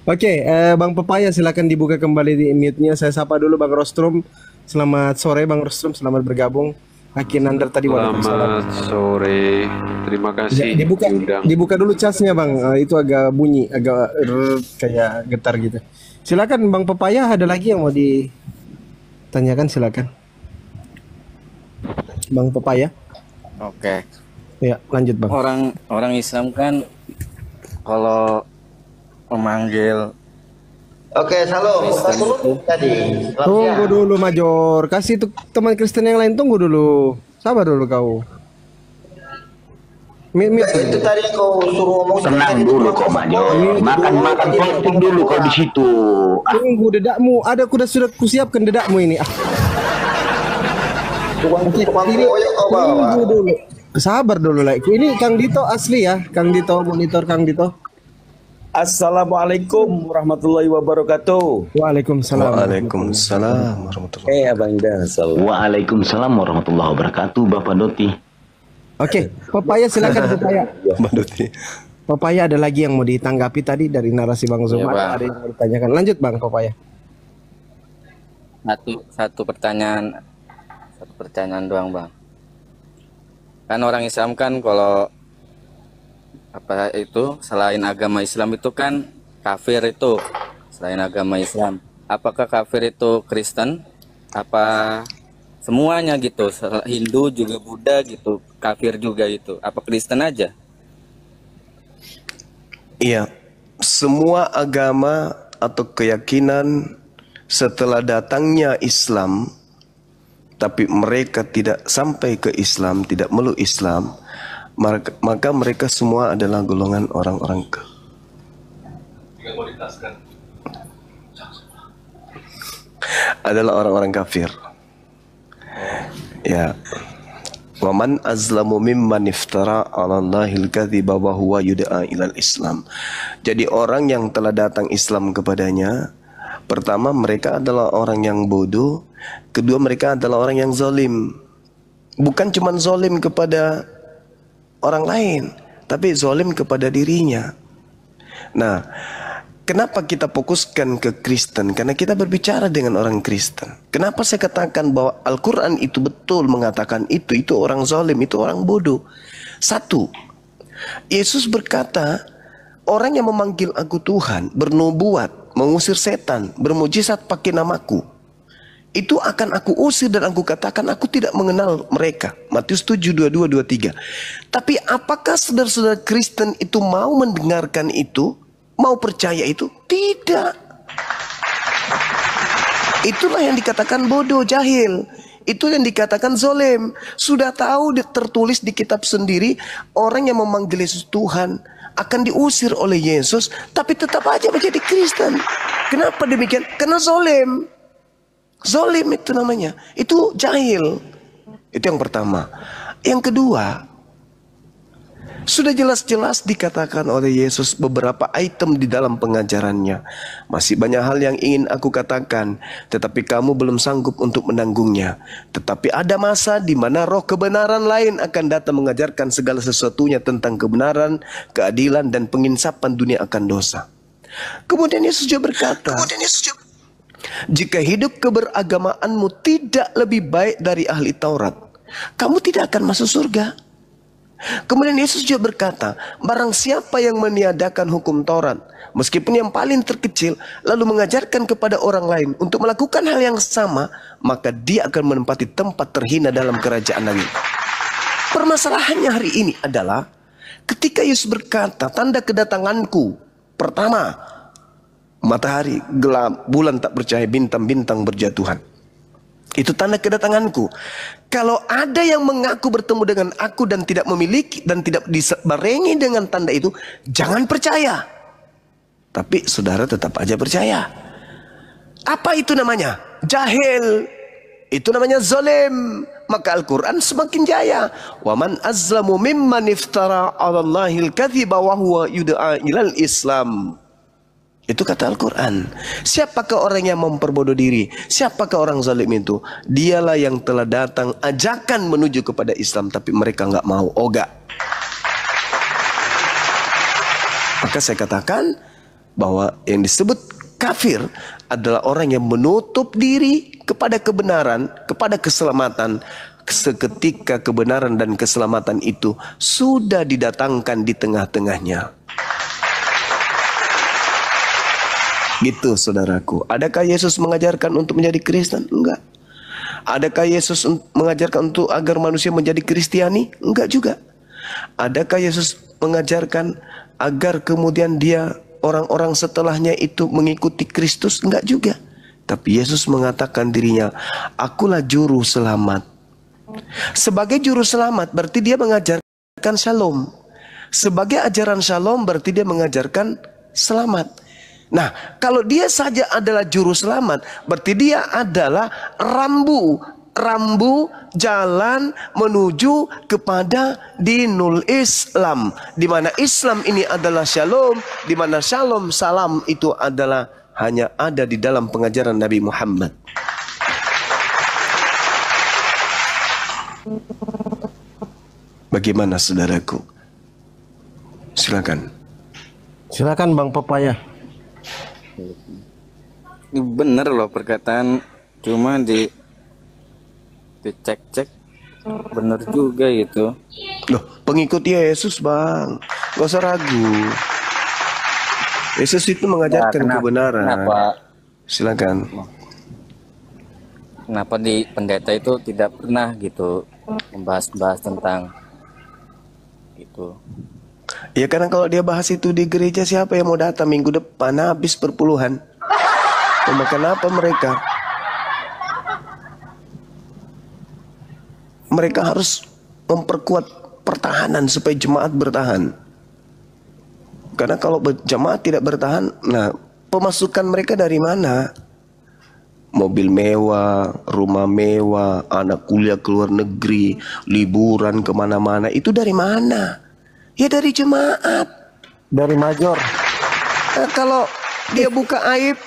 Speaker 10: Oke, Bang Pepaya silakan dibuka kembali di mute-nya. Saya sapa dulu Bang Rostrum. Selamat sore Bang Rostrum, selamat bergabung. Hakim Nander tadi
Speaker 11: Selamat sore, terima kasih.
Speaker 10: Dibuka dulu casnya Bang, itu agak bunyi, agak kayak getar gitu. Silakan Bang Pepaya, ada lagi yang mau ditanyakan, silakan. Bang Pepaya.
Speaker 6: Oke.
Speaker 10: Ya, lanjut Bang.
Speaker 6: Orang Islam kan kalau memanggil
Speaker 1: Oke, salam. Tadi.
Speaker 10: Tunggu dulu Major, kasih tuh teman Kristen yang lain, tunggu dulu. Sabar dulu kau.
Speaker 1: Itu tadi kau suruh ngomong.
Speaker 2: Tenang dulu kok Major. Makan penting dulu kau di situ.
Speaker 10: Tunggu dedakmu, ada sudah kusiapkan dedakmu ini. Tunggu dulu. Sabar dulu like. Ini Kang Dito asli ya, Kang Dito, monitor Kang Dito.
Speaker 12: Assalamualaikum warahmatullahi wabarakatuh.
Speaker 10: Waalaikumsalam.
Speaker 8: Waalaikumsalam warahmatullahi
Speaker 12: Abang Dan.
Speaker 2: Waalaikumsalam warahmatullahi wabarakatuh, Bapak Doti.
Speaker 10: Oke, Pepaya silakan Pepaya.
Speaker 8: Bapak Doti.
Speaker 10: Pepaya ada lagi yang mau ditanggapi tadi dari narasi Bang Zuma, ada yang mau ditanyakan. Lanjut Bang Pepaya.
Speaker 6: Satu pertanyaan doang Bang. Kan orang Islam kan kalau apa itu selain agama Islam itu kan kafir itu selain agama Islam. Apakah kafir itu Kristen? Apa semuanya gitu? Hindu juga, Buddha gitu, kafir juga itu. Apa Kristen aja?
Speaker 8: Iya, semua agama atau keyakinan setelah datangnya Islam, tapi mereka tidak sampai ke Islam, tidak meluk Islam, maka mereka semua adalah golongan orang-orang adalah orang-orang kafir. Ya. Waman azlamu mimman iftara 'ala Allahil kadhiba wa huwa yud'a ilal Islam. Jadi orang yang telah datang Islam kepadanya, pertama mereka adalah orang yang bodoh, kedua mereka adalah orang yang zalim. Bukan cuma zalim kepada orang lain, tapi zalim kepada dirinya. Nah, kenapa kita fokuskan ke Kristen? Karena kita berbicara dengan orang Kristen. Kenapa saya katakan bahwa Al-Quran itu betul mengatakan itu orang zalim, itu orang bodoh. Satu, Yesus berkata, orang yang memanggil aku Tuhan, bernubuat, mengusir setan, bermujizat pakai namaku, itu akan aku usir dan aku katakan aku tidak mengenal mereka. Matius 7:22-23. Tapi apakah saudara-saudara Kristen itu mau mendengarkan itu? Mau percaya itu? Tidak. Itulah yang dikatakan bodoh, jahil. Itu yang dikatakan zalim. Sudah tahu tertulis di kitab sendiri, orang yang memanggil Yesus Tuhan, akan diusir oleh Yesus, tapi tetap aja menjadi Kristen. Kenapa demikian? Karena zolim. Zolim itu namanya. Itu jahil. Itu yang pertama. Yang kedua, sudah jelas-jelas dikatakan oleh Yesus beberapa item di dalam pengajarannya. Masih banyak hal yang ingin aku katakan, tetapi kamu belum sanggup untuk menanggungnya. Tetapi ada masa di mana roh kebenaran lain akan datang mengajarkan segala sesuatunya tentang kebenaran, keadilan, dan penginsapan dunia akan dosa. Kemudian Yesus juga berkata, jika hidup keberagamaanmu tidak lebih baik dari ahli Taurat, kamu tidak akan masuk surga. Kemudian Yesus juga berkata, barang siapa yang meniadakan hukum Taurat, meskipun yang paling terkecil, lalu mengajarkan kepada orang lain untuk melakukan hal yang sama, maka dia akan menempati tempat terhina dalam kerajaan langit. Permasalahannya hari ini adalah, ketika Yesus berkata, tanda kedatanganku, pertama, matahari gelap, bulan tak bercahaya, bintang-bintang berjatuhan. Itu tanda kedatanganku. Kalau ada yang mengaku bertemu dengan aku dan tidak memiliki dan tidak dibarengi dengan tanda itu, jangan percaya. Tapi saudara tetap aja percaya. Apa itu namanya? Jahil. Itu namanya zalim. Maka Al-Quran semakin jaya. Wa man azlamu mimman iftara 'ala Allahil kadhiba wa huwa yud'a ilal Islam. Itu kata Al-Quran. Siapakah orang yang memperbodoh diri? Siapakah orang zalim itu? Dialah yang telah datang ajakan menuju kepada Islam, tapi mereka nggak mau, ogah. Maka saya katakan bahwa yang disebut kafir adalah orang yang menutup diri kepada kebenaran, kepada keselamatan, seketika kebenaran dan keselamatan itu sudah didatangkan di tengah-tengahnya. Gitu saudaraku. Adakah Yesus mengajarkan untuk menjadi Kristen? Enggak. Adakah Yesus mengajarkan untuk agar manusia menjadi Kristiani? Enggak juga. Adakah Yesus mengajarkan agar kemudian dia orang-orang setelahnya itu mengikuti Kristus? Enggak juga. Tapi Yesus mengatakan dirinya, akulah juru selamat. Sebagai juru selamat berarti dia mengajarkan shalom. Sebagai ajaran shalom berarti dia mengajarkan selamat. Nah, kalau dia saja adalah juru selamat, berarti dia adalah rambu jalan menuju kepada dinul Islam, di mana Islam ini adalah shalom, di mana shalom salam itu adalah hanya ada di dalam pengajaran Nabi Muhammad. Bagaimana saudaraku? Silakan.
Speaker 10: Silakan Bang Pepaya.
Speaker 6: Ini bener loh perkataan, cuma dicek-cek bener juga gitu.
Speaker 8: Loh, pengikut Yesus Bang, gak usah ragu. Yesus itu mengajarkan kebenaran.
Speaker 6: Kenapa?
Speaker 8: Silakan.
Speaker 6: Kenapa di pendeta itu tidak pernah gitu membahas-bahas tentang itu?
Speaker 8: Ya karena kalau dia bahas itu di gereja, siapa yang mau datang minggu depan? Habis perpuluhan. Mau makan apa mereka? Mereka harus memperkuat pertahanan supaya jemaat bertahan. Karena kalau jemaat tidak bertahan, nah pemasukan mereka dari mana? Mobil mewah, rumah mewah, anak kuliah ke luar negeri, liburan kemana-mana, itu dari mana? Ya dari jemaat.
Speaker 10: Dari major.
Speaker 8: Nah, kalau dia buka aib,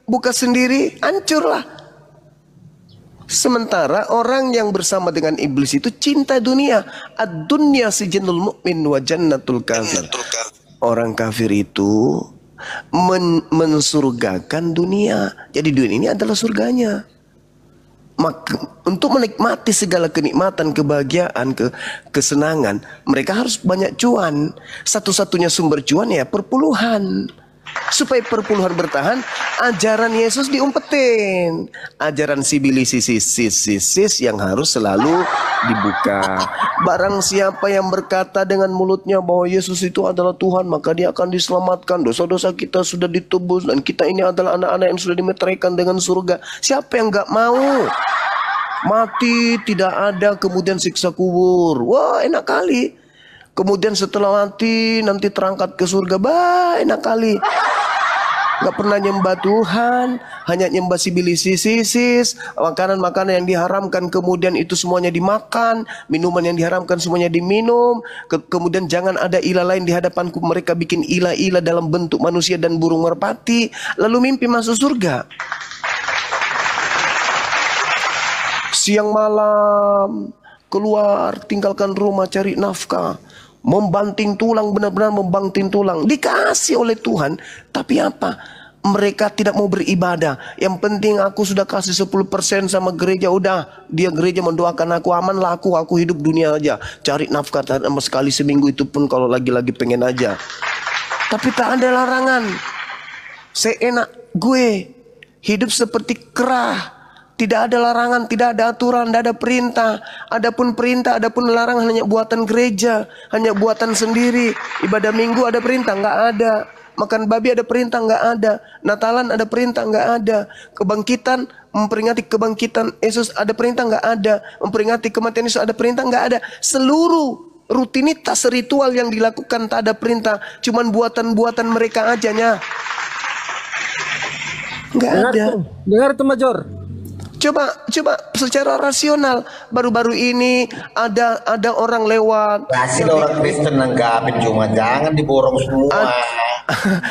Speaker 8: buka sendiri, hancurlah. Sementara orang yang bersama dengan iblis itu cinta dunia. Ad-dunya sijnul mu'min wa jannatul kafir. Orang kafir itu mensurgakan dunia. Jadi dunia ini adalah surganya. Maka untuk menikmati segala kenikmatan, kebahagiaan, kesenangan, mereka harus banyak cuan. Satu-satunya sumber cuan ya perpuluhan. Supaya perpuluhan bertahan, ajaran Yesus diumpetin. Ajaran sibilisisis yang harus selalu dibuka. Barang siapa yang berkata dengan mulutnya bahwa Yesus itu adalah Tuhan, maka dia akan diselamatkan. Dosa-dosa kita sudah ditebus dan kita ini adalah anak-anak yang sudah dimeteraikan dengan surga. Siapa yang gak mau? Mati tidak ada kemudian siksa kubur. Wah, enak kali. Kemudian setelah mati nanti terangkat ke surga. Banyak kali. Gak pernah nyembah Tuhan, hanya nyembah sibilisis, makanan-makanan yang diharamkan kemudian itu semuanya dimakan, minuman yang diharamkan semuanya diminum, kemudian jangan ada ilah lain di hadapanku. Mereka bikin ilah-ilah dalam bentuk manusia dan burung merpati, lalu mimpi masuk surga. Siang malam keluar, tinggalkan rumah, cari nafkah, membanting tulang, benar-benar membanting tulang, dikasih oleh Tuhan. Tapi apa? Mereka tidak mau beribadah. Yang penting aku sudah kasih 10% sama gereja, udah dia gereja mendoakan aku, aman lah aku hidup dunia aja, cari nafkah sama sekali seminggu, itu pun kalau lagi-lagi pengen aja. Tapi tak ada larangan, seenak gue hidup seperti kerah. Tidak ada larangan, tidak ada aturan, tidak ada perintah. Adapun perintah, adapun larangan hanya buatan gereja, hanya buatan sendiri. Ibadah minggu ada perintah, nggak ada. Makan babi ada perintah, nggak ada. Natalan ada perintah, nggak ada. Kebangkitan, memperingati kebangkitan Yesus ada perintah, nggak ada. Memperingati kematian Yesus ada perintah, nggak ada. Seluruh rutinitas ritual yang dilakukan tak ada perintah, cuman buatan-buatan mereka ajanya. Nggak ada.
Speaker 10: Dengar tuh Major.
Speaker 8: Coba secara rasional, baru-baru ini ada orang lewat.
Speaker 1: Kasih orang Kristen nanggapin, cuma jangan diborong semua.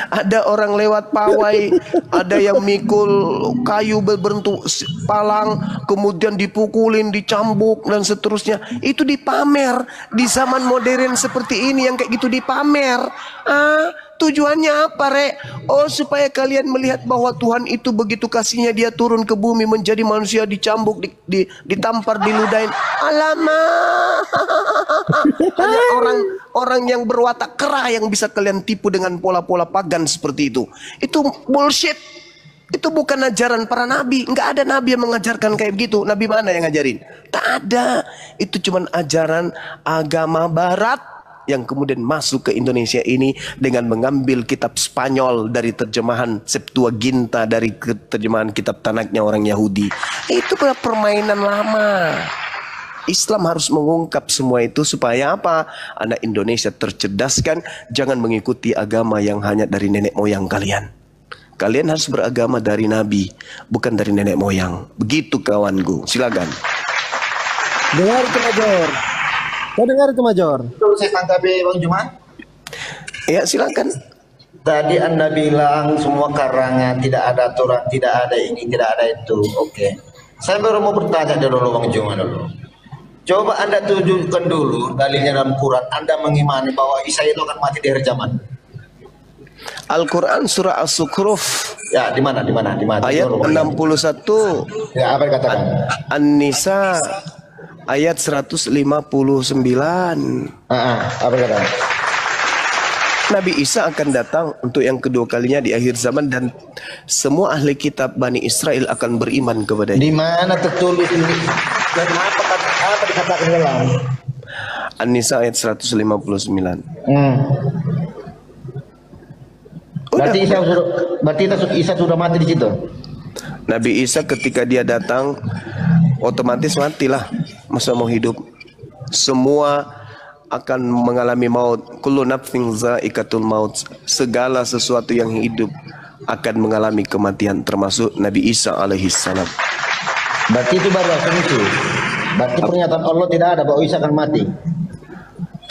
Speaker 8: Ada orang lewat pawai, ada yang mikul kayu berbentuk palang, kemudian dipukulin, dicambuk dan seterusnya. Itu dipamer di zaman modern seperti ini, yang kayak gitu dipamer. Tujuannya apa, Rek? Oh, supaya kalian melihat bahwa Tuhan itu begitu kasihnya, dia turun ke bumi menjadi manusia, dicambuk, ditampar, diludahin. Alamak. Hanya orang yang berwatak kerah yang bisa kalian tipu dengan pola-pola pagan seperti itu. Itu bullshit. Itu bukan ajaran para nabi. Nggak ada nabi yang mengajarkan kayak begitu. Nabi mana yang ngajarin? Tak ada. Itu cuman ajaran agama barat yang kemudian masuk ke Indonesia ini dengan mengambil kitab Spanyol dari terjemahan Septuaginta, dari terjemahan kitab Tanaknya orang Yahudi. Itu permainan lama. Islam harus mengungkap semua itu supaya apa? Anak Indonesia tercerdaskan, jangan mengikuti agama yang hanya dari nenek moyang kalian. Kalian harus beragama dari Nabi, bukan dari nenek moyang. Begitu kawanku, silakan.
Speaker 10: Dengar itu Major. Kau dengar itu Major?
Speaker 1: Betul, saya tanggapi Bang Juman.
Speaker 8: Ya, silakan.
Speaker 1: Tadi Anda bilang semua karangan, tidak ada aturan, tidak ada ini, tidak ada itu. Oke. Saya baru mau bertanya dulu Bang Juman dulu. Coba Anda tunjukkan dulu dalilnya dalam Quran. Anda mengimani bahwa Isa itu akan mati di akhir zaman.
Speaker 8: Al-Quran surah As-Sukhruf.
Speaker 1: Ya, di mana?
Speaker 8: Ayat 61.
Speaker 1: Ya, apa yang katakan?
Speaker 8: An-Nisa ayat 159.
Speaker 1: Apa yang katakan?
Speaker 8: Nabi Isa akan datang untuk yang kedua kalinya di akhir zaman, dan semua ahli kitab Bani Israel akan beriman kepadanya.
Speaker 1: Di mana tertulis ini? Dan apa dikatakan dalam?
Speaker 8: An-Nisa ayat 159.
Speaker 1: Berarti Isa sudah mati di situ.
Speaker 8: Nabi Isa ketika dia datang otomatis matilah. Masa mau hidup? Semua akan mengalami maut. Kullu nafsin za'iqatul maut. Segala sesuatu yang hidup akan mengalami kematian, termasuk Nabi Isa alaihissalam.
Speaker 1: Berarti itu baru asumsi. Berarti pernyataan Allah tidak ada bahwa Isa akan mati.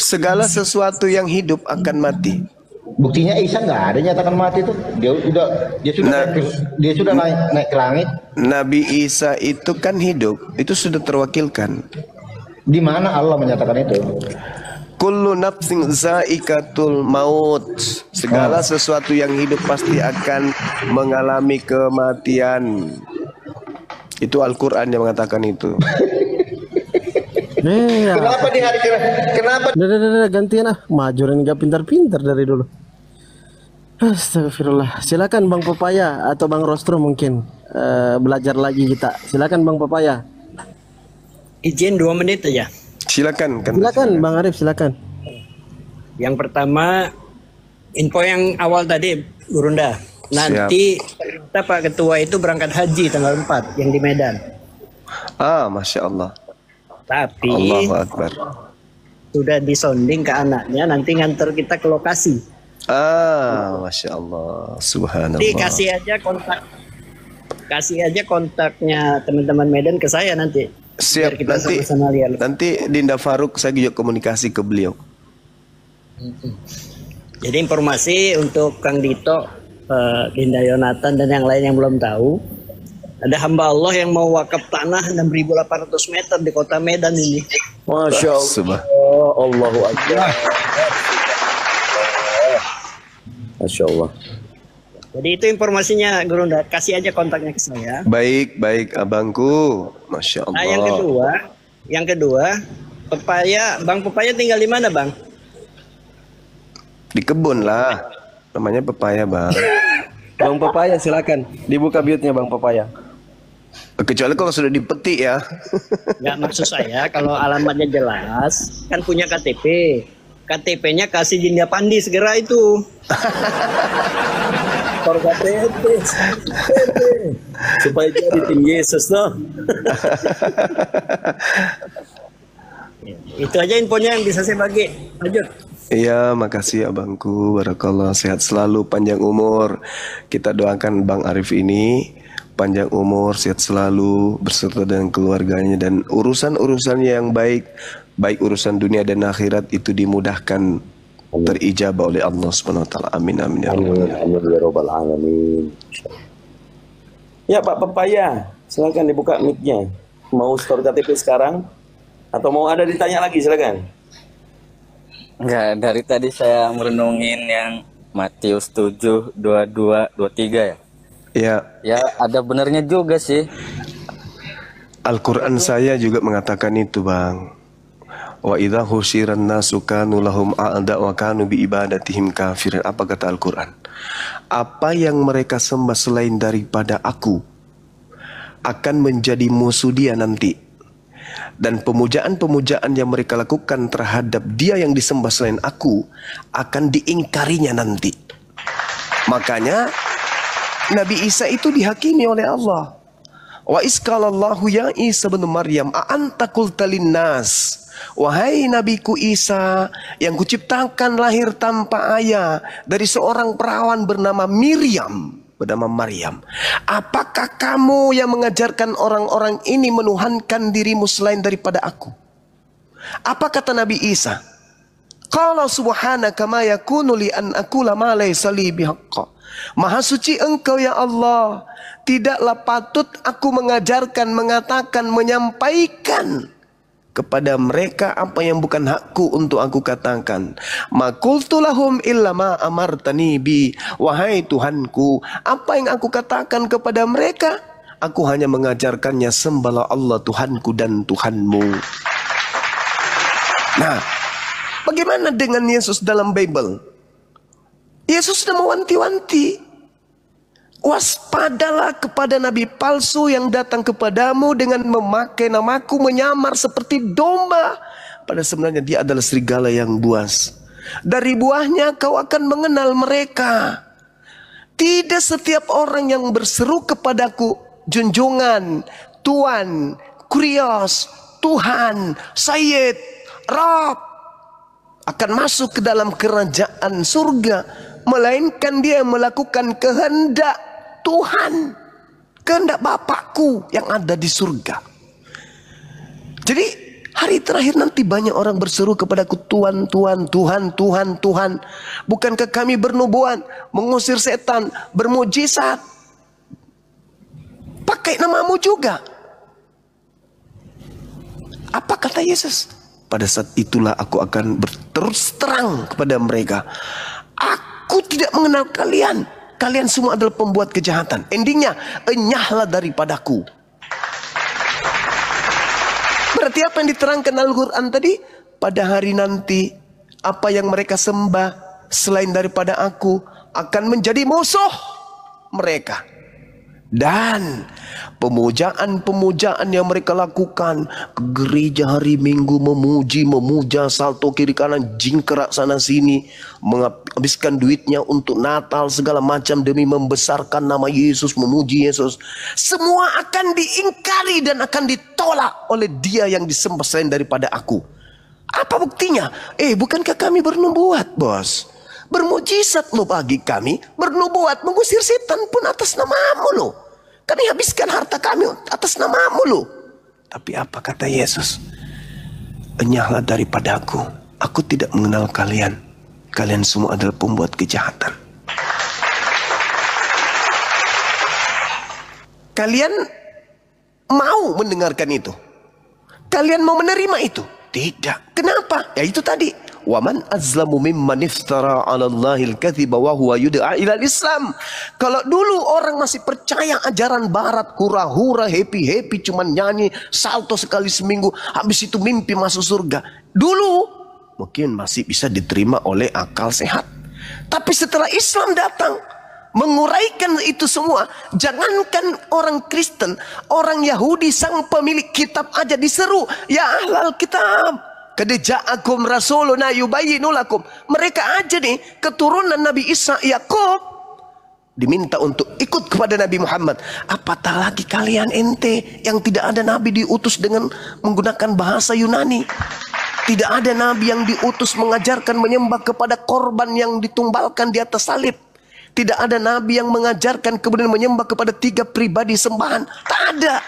Speaker 8: Segala sesuatu yang hidup akan mati.
Speaker 1: Buktinya Isa nggak ada nyatakan mati itu. Dia sudah naik ke langit.
Speaker 8: Nabi Isa itu kan hidup, itu sudah terwakilkan.
Speaker 1: Di mana Allah menyatakan itu?
Speaker 8: Kullu nafsin za'iqatul maut. Segala sesuatu yang hidup pasti akan mengalami kematian. Itu Al-Quran yang mengatakan itu.
Speaker 1: Kenapa di hari kenapa?
Speaker 10: Gantian Majorin gak pintar-pintar dari dulu. Astagfirullah. Silakan Bang Papaya atau Bang Rostro mungkin belajar lagi kita. Silakan Bang Papaya.
Speaker 4: Izin 2 menit aja.
Speaker 8: Silakan.
Speaker 10: Silakan Bang Arif, silakan.
Speaker 4: Yang pertama, info yang awal tadi, Gurunda. Nanti kita Pak Ketua itu berangkat haji tanggal 4 yang di Medan.
Speaker 8: Masya Allah.
Speaker 4: Tapi
Speaker 8: Allahu Akbar.
Speaker 4: sudah disonding ke anaknya, nanti nganter kita ke lokasi.
Speaker 8: Masya Allah, subhanallah.
Speaker 4: Jadi kasih aja kontaknya teman-teman Medan ke saya nanti.
Speaker 8: Siap,
Speaker 4: Biar kita
Speaker 8: nanti
Speaker 4: sama-sama lihat.
Speaker 8: nanti Dinda Faruk saya juga komunikasi ke beliau.
Speaker 4: Jadi informasi untuk Kang Dito, Dinda Yonatan dan yang lain yang belum tahu, ada hamba Allah yang mau wakaf tanah 6.800 meter di kota Medan ini.
Speaker 12: Masya Allah. Allahu Akbar. Masya Allah.
Speaker 4: Jadi itu informasinya, Gurunda. Kasih aja kontaknya ke saya.
Speaker 8: Baik, baik abangku. Masya Allah.
Speaker 4: Nah, yang kedua, pepaya, Bang Pepaya tinggal di mana, Bang?
Speaker 8: Di kebun lah. Namanya pepaya, Bang.
Speaker 10: Bang Pepaya silakan dibuka mute-nya Bang Pepaya.
Speaker 8: Kecuali kalau sudah dipetik ya.
Speaker 4: Nggak, maksud saya kalau alamatnya jelas, kan punya KTP. KTP-nya kasih Jinda Pandi segera itu.
Speaker 12: KTP. Supaya jadi tim Yesus noh.
Speaker 4: Itu aja infonya yang bisa saya bagi. Lanjut.
Speaker 8: Iya, makasih abangku. Barakallah, sehat selalu, panjang umur. Kita doakan Bang Arif ini panjang umur, sehat selalu beserta dengan keluarganya dan urusan-urusannya yang baik, baik urusan dunia dan akhirat itu dimudahkan, terijabah oleh Allah Subhanahu wa taala. Amin amin ya rabbal alamin.
Speaker 12: Ya Pak Pepaya, silakan dibuka mic-nya. Mau store KTP sekarang atau mau ada ditanya lagi, silakan.
Speaker 6: Enggak, dari tadi saya merenungin yang Matius 7, 22, 23 ya.
Speaker 8: Ya.
Speaker 6: Ya, ada benernya juga sih.
Speaker 8: Al-Quran saya juga mengatakan itu, Bang. Wa idza husyiran nasu kanu lahum a'da wa kanu bi ibadatihim kafirin. Apa kata Al-Quran? Apa yang mereka sembah selain daripada aku akan menjadi musuh dia nanti. Dan pemujaan-pemujaan yang mereka lakukan terhadap dia yang disembah selain aku akan diingkarinya nanti. Makanya Nabi Isa itu dihakimi oleh Allah. Wa isqalallahu ya Isa bin Maryam a'anta qulta linnas. Wahai Nabiku Isa yang kuciptakan lahir tanpa ayah dari seorang perawan bernama Maryam. Apakah kamu yang mengajarkan orang-orang ini menuhankan dirimu selain daripada aku? Apa kata Nabi Isa? Qala subhanaka ma yakunu li an aqula ma laysa li bihaqqa. Maha suci engkau ya Allah. Tidaklah patut aku mengajarkan, mengatakan, menyampaikan kepada mereka apa yang bukan hakku untuk aku katakan. Ma qultu lahum illa ma amartani bi. Wahai Tuhanku, apa yang aku katakan kepada mereka, aku hanya mengajarkannya sembahlah Allah Tuhanku dan Tuhanmu. Nah, bagaimana dengan Yesus dalam Bible? Yesus sudah mewanti-wanti, waspadalah kepada nabi palsu yang datang kepadamu dengan memakai namaku menyamar seperti domba. Pada sebenarnya dia adalah serigala yang buas. Dari buahnya kau akan mengenal mereka. Tidak setiap orang yang berseru kepadaku, junjungan, Tuan, Kurios, Tuhan, Sayyid, Rab, akan masuk ke dalam kerajaan surga. Melainkan dia melakukan kehendak Tuhan, kehendak Bapakku yang ada di surga. Jadi hari terakhir nanti banyak orang berseru kepadaku, Tuhan, Tuhan, Tuhan, Tuhan, Tuhan. Bukankah kami bernubuat, mengusir setan, bermujizat, pakai namamu juga? Apa kata Yesus? Pada saat itulah aku akan berterus terang kepada mereka. Aku tidak mengenal kalian. Kalian semua adalah pembuat kejahatan. Endingnya, enyahlah daripadaku. Berarti apa yang diterangkan Al-Quran tadi? Pada hari nanti, apa yang mereka sembah selain daripada aku akan menjadi musuh mereka. Dan pemujaan-pemujaan yang mereka lakukan, ke gereja hari Minggu memuja salto kiri kanan, jingkrak sana sini, menghabiskan duitnya untuk Natal segala macam demi membesarkan nama Yesus, memuji Yesus, semua akan diingkari dan akan ditolak oleh dia yang disembah selain daripada aku. Apa buktinya? Bukankah kami bernubuat, bos? Bermujizat lo bagi kami, bernubuat, mengusir setan pun atas namamu lo. Kami habiskan harta kami atas namamu lo. Tapi apa kata Yesus? Enyahlah daripadaku, aku tidak mengenal kalian. Kalian semua adalah pembuat kejahatan. Kalian mau mendengarkan itu? Kalian mau menerima itu? Tidak. Kenapa? Ya itu tadi. Waman azlamu mimman iftara 'ala Allahil kadhiba wa huwa yud'a ila Islam. Kalau dulu orang masih percaya ajaran barat, hura-hura, happy-happy, cuman nyanyi salto sekali seminggu, habis itu mimpi masuk surga. Dulu mungkin masih bisa diterima oleh akal sehat. Tapi setelah Islam datang, menguraikan itu semua, jangankan orang Kristen, orang Yahudi, sang pemilik kitab aja diseru, ya ahlal kitab, qad ja'akum rasuluna yubayyinu lakum. Mereka aja nih, keturunan Nabi Isa, Yakub, diminta untuk ikut kepada Nabi Muhammad. Apatah lagi kalian ente yang tidak ada Nabi diutus dengan menggunakan bahasa Yunani. Tidak ada Nabi yang diutus mengajarkan menyembah kepada korban yang ditumbalkan di atas salib. Tidak ada Nabi yang mengajarkan kemudian menyembah kepada 3 pribadi sembahan. Tak ada.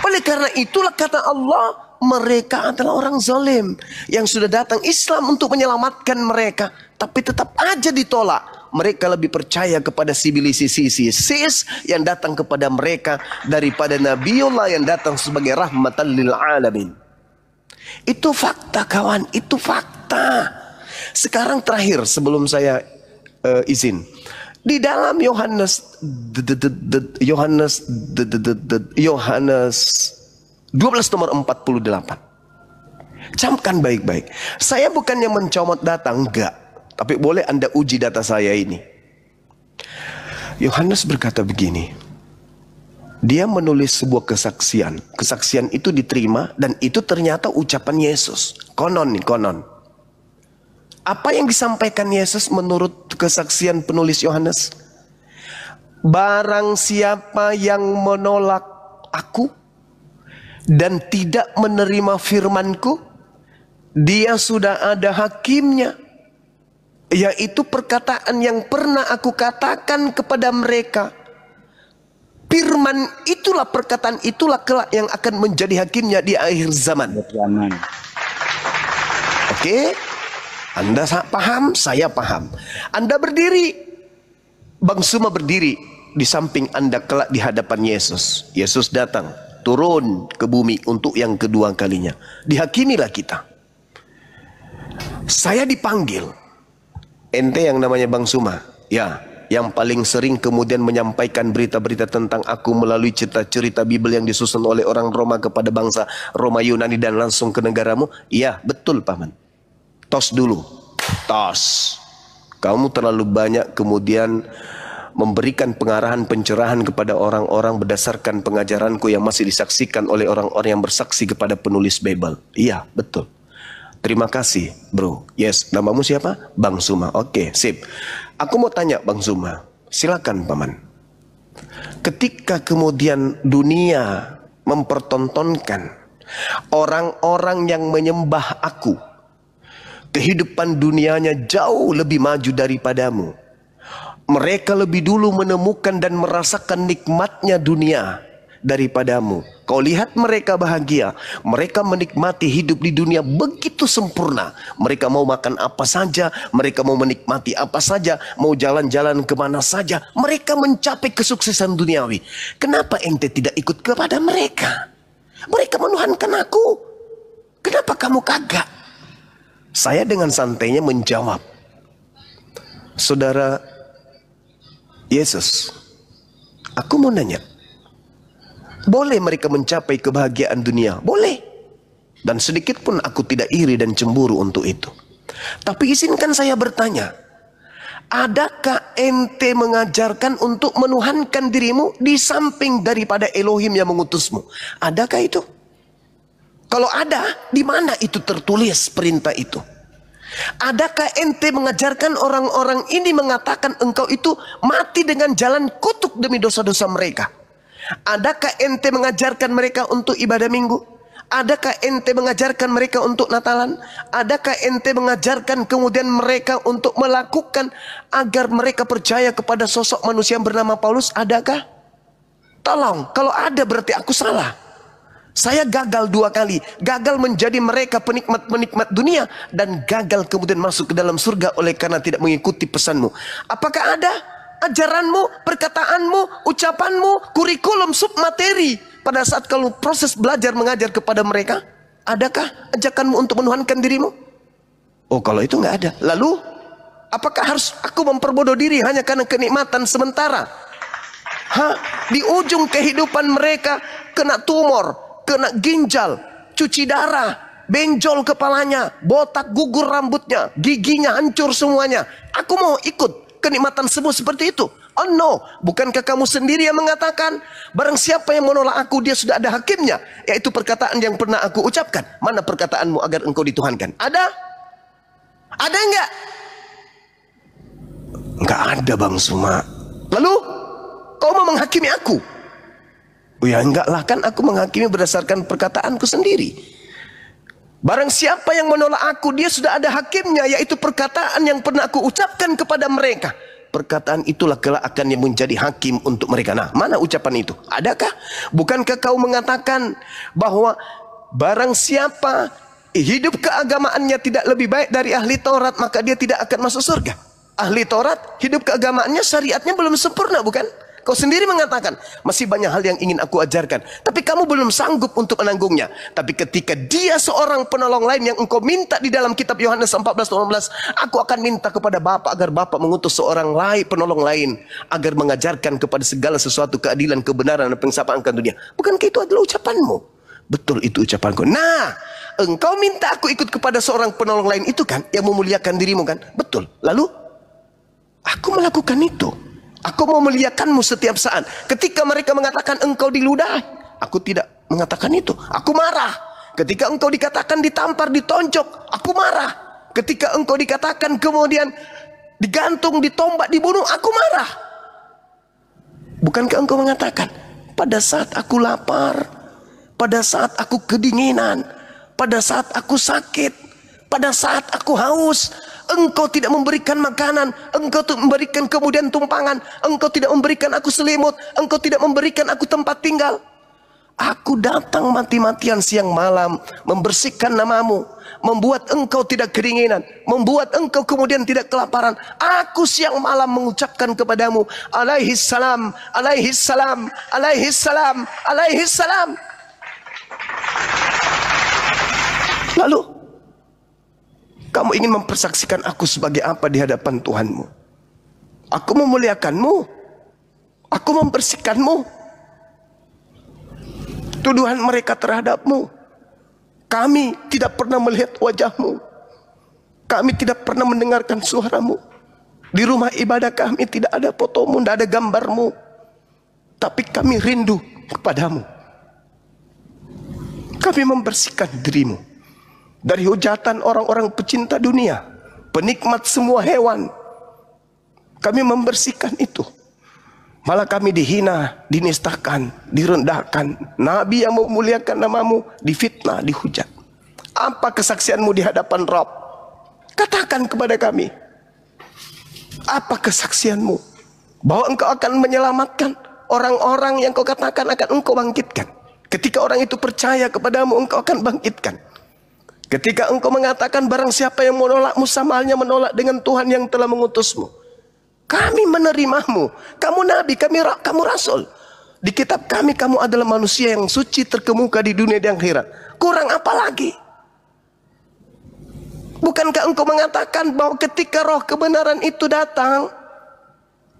Speaker 8: Oleh karena itulah kata Allah, mereka adalah orang zalim yang sudah datang Islam untuk menyelamatkan mereka, tapi tetap aja ditolak. Mereka lebih percaya kepada sivilisasi yang datang kepada mereka daripada Nabiullah yang datang sebagai rahmatan lil alamin. Itu fakta kawan, itu fakta. Sekarang terakhir sebelum saya izin, di dalam Yohanes 12 nomor 48. Camkan baik-baik. Saya bukannya mencomot data, enggak. Tapi boleh Anda uji data saya ini. Yohanes berkata begini. Dia menulis sebuah kesaksian. Kesaksian itu diterima dan itu ternyata ucapan Yesus. Konon nih, konon. Apa yang disampaikan Yesus menurut kesaksian penulis Yohanes? Barang siapa yang menolak aku dan tidak menerima firmanku, dia sudah ada hakimnya, yaitu perkataan yang pernah aku katakan kepada mereka. Firman itulah, perkataan itulah kelak yang akan menjadi hakimnya di akhir zaman. Oke? Anda paham, saya paham. Anda berdiri, Bang Suma berdiri di samping Anda kelak di hadapan Yesus. Yesus datang, turun ke bumi untuk yang kedua kalinya. Dihakimilah kita. Saya dipanggil. Ente yang namanya Bang Suma, ya, yang paling sering kemudian menyampaikan berita-berita tentang aku melalui cerita-cerita Bible yang disusun oleh orang Roma kepada bangsa Roma Yunani dan langsung ke negaramu. Iya, betul Paman. Tos dulu, tos. Kamu terlalu banyak kemudian memberikan pengarahan pencerahan kepada orang-orang berdasarkan pengajaranku yang masih disaksikan oleh orang-orang yang bersaksi kepada penulis Bible. Iya, betul. Terima kasih, bro. Yes, namamu siapa? Bang Suma. Oke, sip. Aku mau tanya Bang Suma. Silakan, Paman. Ketika kemudian dunia mempertontonkan orang-orang yang menyembah aku, kehidupan dunianya jauh lebih maju daripadamu. Mereka lebih dulu menemukan dan merasakan nikmatnya dunia daripadamu. Kau lihat mereka bahagia. Mereka menikmati hidup di dunia begitu sempurna. Mereka mau makan apa saja. Mereka mau menikmati apa saja. Mau jalan-jalan kemana saja. Mereka mencapai kesuksesan duniawi. Kenapa ente tidak ikut kepada mereka? Mereka menuhankan aku. Kenapa kamu kagak? Saya dengan santainya menjawab, Saudara Yesus, aku mau nanya, boleh mereka mencapai kebahagiaan dunia? Boleh. Dan sedikit pun aku tidak iri dan cemburu untuk itu. Tapi izinkan saya bertanya, adakah ente mengajarkan untuk menuhankan dirimu di samping daripada Elohim yang mengutusmu? Adakah itu? Kalau ada, di mana itu tertulis perintah itu? Adakah ente mengajarkan orang-orang ini mengatakan engkau itu mati dengan jalan kutuk demi dosa-dosa mereka? Adakah ente mengajarkan mereka untuk ibadah minggu? Adakah ente mengajarkan mereka untuk Natalan? Adakah ente mengajarkan kemudian mereka untuk melakukan agar mereka percaya kepada sosok manusia yang bernama Paulus? Adakah? Tolong, kalau ada berarti aku salah. Saya gagal 2 kali. Gagal menjadi mereka penikmat-penikmat dunia, dan gagal kemudian masuk ke dalam surga oleh karena tidak mengikuti pesanmu. Apakah ada ajaranmu, perkataanmu, ucapanmu, kurikulum submateri pada saat kalau proses belajar mengajar kepada mereka? Adakah ajakanmu untuk menuhankan dirimu? Oh, kalau itu nggak ada. Lalu apakah harus aku memperbodoh diri hanya karena kenikmatan sementara? Di ujung kehidupan mereka kena tumor, kena ginjal, cuci darah, benjol kepalanya, botak, gugur rambutnya, giginya hancur semuanya. Aku mau ikut kenikmatan semua seperti itu? Oh no, bukankah kamu sendiri yang mengatakan, barang siapa yang menolak aku, dia sudah ada hakimnya, yaitu perkataan yang pernah aku ucapkan. Mana perkataanmu agar engkau dituhankan? Ada? Ada enggak? Enggak ada, Bang Suma. Lalu kau mau menghakimi aku? Oh ya enggak lah, kan aku menghakimi berdasarkan perkataanku sendiri. Barang siapa yang menolak aku, dia sudah ada hakimnya, yaitu perkataan yang pernah aku ucapkan kepada mereka. Perkataan itulah kelak akan yang menjadi hakim untuk mereka. Nah, mana ucapan itu? Adakah? Bukankah kau mengatakan bahwa barang siapa hidup keagamaannya tidak lebih baik dari ahli Taurat, maka dia tidak akan masuk surga? Ahli Taurat hidup keagamaannya, syariatnya belum sempurna, bukan? Kau sendiri mengatakan, masih banyak hal yang ingin aku ajarkan, tapi kamu belum sanggup untuk menanggungnya. Tapi ketika dia seorang penolong lain yang engkau minta di dalam kitab Yohanes 14:18, aku akan minta kepada Bapa agar Bapa mengutus seorang lain, penolong lain, agar mengajarkan kepada segala sesuatu keadilan, kebenaran, dan pengsapaan akan dunia. Bukankah itu adalah ucapanmu? Betul, itu ucapanku. Nah, engkau minta aku ikut kepada seorang penolong lain itu kan, yang memuliakan dirimu kan? Betul. Lalu, aku melakukan itu. Aku mau memuliakanmu setiap saat. Ketika mereka mengatakan engkau diludahi, aku tidak mengatakan itu. Aku marah. Ketika engkau dikatakan ditampar, ditonjok, aku marah. Ketika engkau dikatakan kemudian digantung, ditombak, dibunuh, aku marah. Bukankah engkau mengatakan, pada saat aku lapar, pada saat aku kedinginan, pada saat aku sakit, pada saat aku haus, engkau tidak memberikan makanan, engkau memberikan kemudian tumpangan, engkau tidak memberikan aku selimut, engkau tidak memberikan aku tempat tinggal. Aku datang mati-matian siang malam membersihkan namamu, membuat engkau tidak kedinginan, membuat engkau kemudian tidak kelaparan. Aku siang malam mengucapkan kepadamu, alaihi salam, alaihi salam, alaihi salam, alaihi salam. Lalu kamu ingin mempersaksikan aku sebagai apa di hadapan Tuhanmu? Aku memuliakanmu, aku membersihkanmu. Tuduhan mereka terhadapmu, kami tidak pernah melihat wajahmu, kami tidak pernah mendengarkan suaramu. Di rumah ibadah kami tidak ada fotomu, tidak ada gambarmu, tapi kami rindu kepadamu. Kami membersihkan dirimu dari hujatan orang-orang pecinta dunia, penikmat semua hewan. Kami membersihkan itu. Malah kami dihina, dinistakan, direndahkan. Nabi yang memuliakan namamu difitnah, dihujat. Apa kesaksianmu di hadapan Rabb? Katakan kepada kami. Apa kesaksianmu? Bahwa engkau akan menyelamatkan orang-orang yang kau katakan akan engkau bangkitkan. Ketika orang itu percaya kepadamu, engkau akan bangkitkan. Ketika engkau mengatakan barang siapa yang menolakmu sama halnya menolak dengan Tuhan yang telah mengutusmu. Kami menerimamu. Kamu nabi, kamu rasul. Di kitab kami kamu adalah manusia yang suci terkemuka di dunia dan akhirat. Kurang apa lagi? Bukankah engkau mengatakan bahwa ketika roh kebenaran itu datang,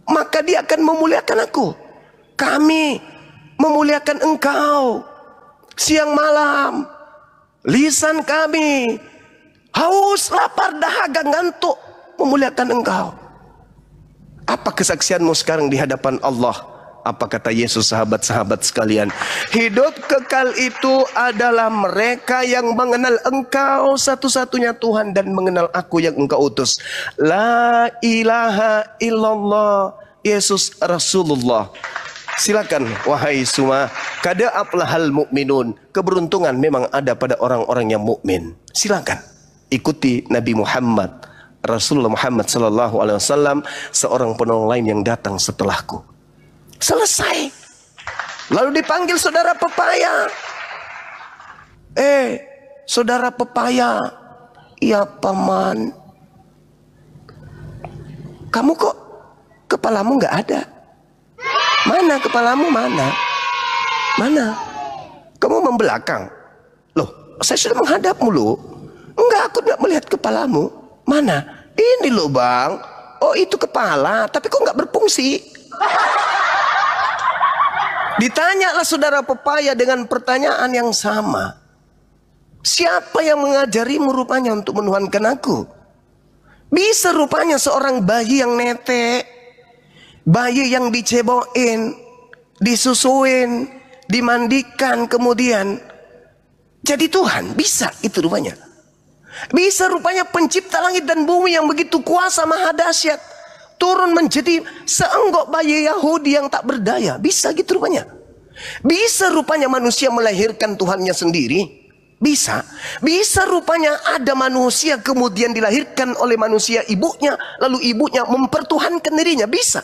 Speaker 8: maka dia akan memuliakan aku. Kami memuliakan engkau siang malam. Lisan kami haus, lapar, dahaga, ngantuk memuliakan engkau. Apa kesaksianmu sekarang di hadapan Allah? Apa kata Yesus, sahabat-sahabat sekalian? Hidup kekal itu adalah mereka yang mengenal engkau satu-satunya Tuhan dan mengenal aku yang engkau utus. La ilaha illallah, Yesus Rasulullah. Silakan wahai Suma. Kada aflahal mu'minun. Keberuntungan memang ada pada orang-orang yang mukmin. Silakan ikuti Nabi Muhammad, Rasulullah Muhammad sallallahu alaihi wasallam, seorang penolong lain yang datang setelahku. Selesai. Lalu dipanggil saudara pepaya. Saudara pepaya. Ya paman. Kamu kok kepalamu nggak ada? Mana kepalamu, mana? Mana? Kamu membelakang. Loh, saya sudah menghadapmu loh. Enggak, aku tidak melihat kepalamu. Mana? Ini loh bang. Oh itu kepala, tapi kok nggak berfungsi? Ditanyalah saudara pepaya dengan pertanyaan yang sama. Siapa yang mengajarimu rupanya untuk menuhankan aku? Bisa rupanya seorang bayi yang netek, bayi yang dicebokin, disusuin, dimandikan, kemudian jadi Tuhan. Bisa itu rupanya. Bisa rupanya pencipta langit dan bumi yang begitu kuasa maha dahsyat turun menjadi seenggok bayi Yahudi yang tak berdaya. Bisa gitu rupanya. Bisa rupanya manusia melahirkan Tuhannya sendiri. Bisa. Bisa rupanya ada manusia kemudian dilahirkan oleh manusia ibunya, lalu ibunya mempertuhankan dirinya. Bisa.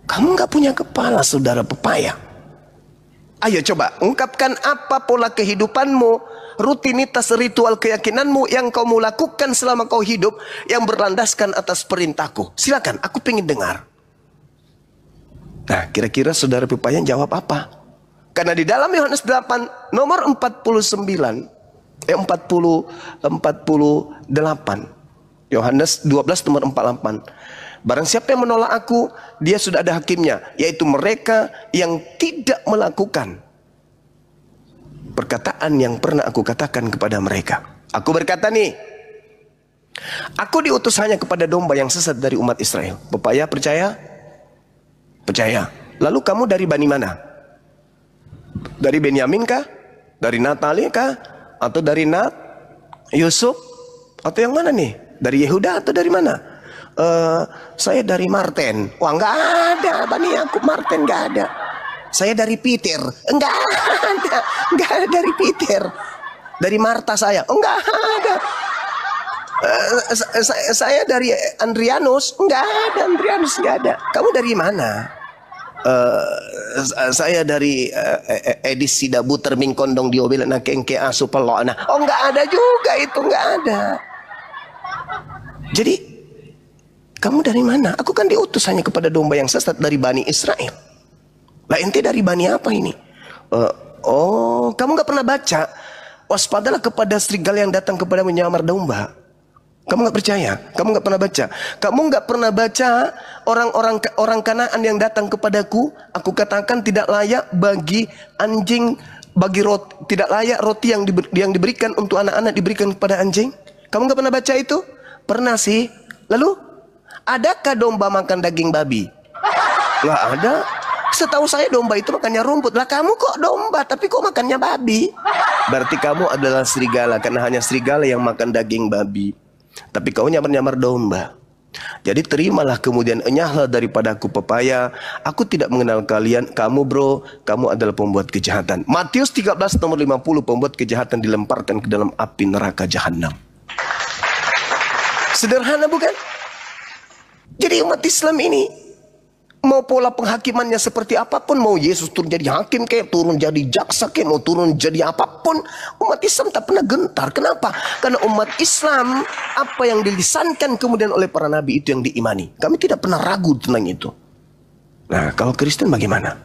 Speaker 8: Kamu nggak punya kepala, saudara pepaya. Ayo coba ungkapkan apa pola kehidupanmu, rutinitas ritual keyakinanmu yang kau mau lakukan selama kau hidup yang berlandaskan atas perintahku. Silakan, aku pengen dengar. Nah, kira-kira saudara pepaya jawab apa? Karena di dalam Yohanes 8 nomor 48, Yohanes 12 nomor 48. Barang siapa yang menolak aku, dia sudah ada hakimnya, yaitu mereka yang tidak melakukan perkataan yang pernah aku katakan kepada mereka. Aku berkata nih, aku diutus hanya kepada domba yang sesat dari umat Israel. Pepaya percaya? Percaya. Lalu kamu dari Bani mana? Dari Benyamin kah? Dari Natali kah? Atau dari Yusuf? Atau yang mana nih? Dari Yehuda atau dari mana? Saya dari Marten. Wah nggak ada Bani Yakub, Marten nggak ada. Saya dari Peter. Nggak ada dari Peter. Dari Marta saya. Oh nggak ada. Saya dari Andrianus. Nggak ada Andrianus, nggak ada. Kamu dari mana? Saya dari edisi dabu terming kondong diobel na kengke asu pelona. Oh nggak ada juga itu, nggak ada. Jadi kamu dari mana? Aku kan diutus hanya kepada domba yang sesat dari Bani Israel. Lah ente dari Bani apa ini? Kamu nggak pernah baca? Waspadalah kepada serigala yang datang kepada menyamar domba. Kamu nggak percaya? Kamu nggak pernah baca? Kamu nggak pernah baca orang Kanaan yang datang kepadaku? Aku katakan tidak layak bagi anjing, bagi roti, tidak layak roti yang diberikan untuk anak-anak diberikan kepada anjing. Kamu nggak pernah baca itu? Pernah sih. Lalu adakah domba makan daging babi? Nggak ada. Setahu saya domba itu makannya rumput. Lah kamu kok domba tapi kok makannya babi? Berarti kamu adalah serigala, karena hanya serigala yang makan daging babi. Tapi kau nyamar-nyamar domba. Jadi terimalah kemudian enyahlah daripada aku pepaya. Aku tidak mengenal kalian. Kamu bro, kamu adalah pembuat kejahatan. Matius 13 nomor 50, pembuat kejahatan dilemparkan ke dalam api neraka jahanam. Sederhana bukan? Jadi umat Islam ini mau pola penghakimannya seperti apapun, mau Yesus turun jadi hakim kayak, turun jadi jaksa kayak, mau turun jadi apapun, umat Islam tak pernah gentar. Kenapa? Karena umat Islam apa yang dilisankan kemudian oleh para nabi itu yang diimani. Kami tidak pernah ragu tentang itu. Nah, kalau Kristen bagaimana?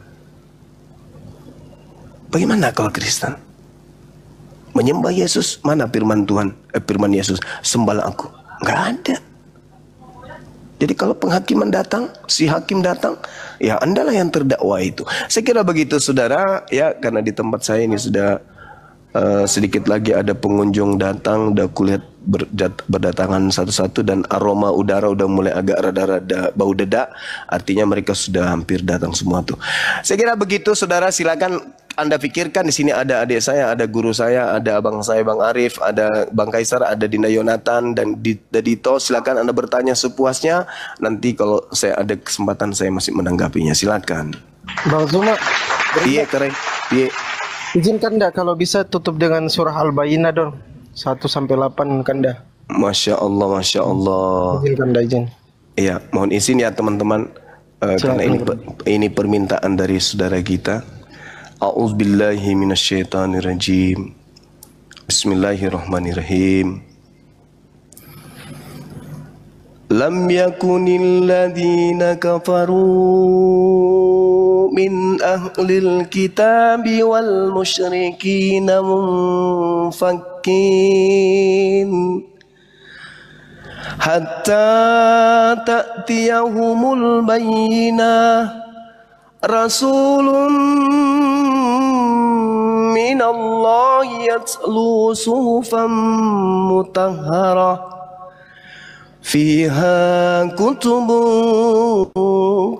Speaker 8: Bagaimana kalau Kristen? Menyembah Yesus, mana firman Tuhan? Firman Yesus, sembahlah aku. Nggak ada. Jadi kalau penghakiman datang, si hakim datang, ya andalah yang terdakwa itu. Saya kira begitu saudara, ya karena di tempat saya ini sudah sedikit lagi ada pengunjung datang, udah kulihat berdatangan satu-satu dan aroma udara udah mulai agak rada-rada bau dedak, artinya mereka sudah hampir datang semua tuh. Saya kira begitu saudara, silakan Anda pikirkan di sini ada adik saya, ada guru saya, ada abang saya Bang Arif, ada Bang Kaisar, ada Dinda Yonatan dan Dito. Silakan Anda bertanya sepuasnya. Nanti kalau saya ada kesempatan saya masih menanggapinya. Silakan.
Speaker 10: Bang Zuma,
Speaker 8: Iya keren. Iya.
Speaker 10: izinkan dah kalau bisa tutup dengan surah Al-Bayyinah dong. 1-8 kan dah.
Speaker 8: Masya Allah, Masya Allah.
Speaker 10: Izinkan dah izin.
Speaker 8: Iya, mohon izin ya teman-teman. Karena ini permintaan dari saudara kita. A'udzubillahi minasyaitonirrajim. Bismillahirrahmanirrahim. Lam yakunil ladzina kafaru min ahlil kitabi wal musyrikin munfakkin hatta ta'tiyahumul bayyinah rasulun minallahi yatlu suhufan mutahharah fiha kutubun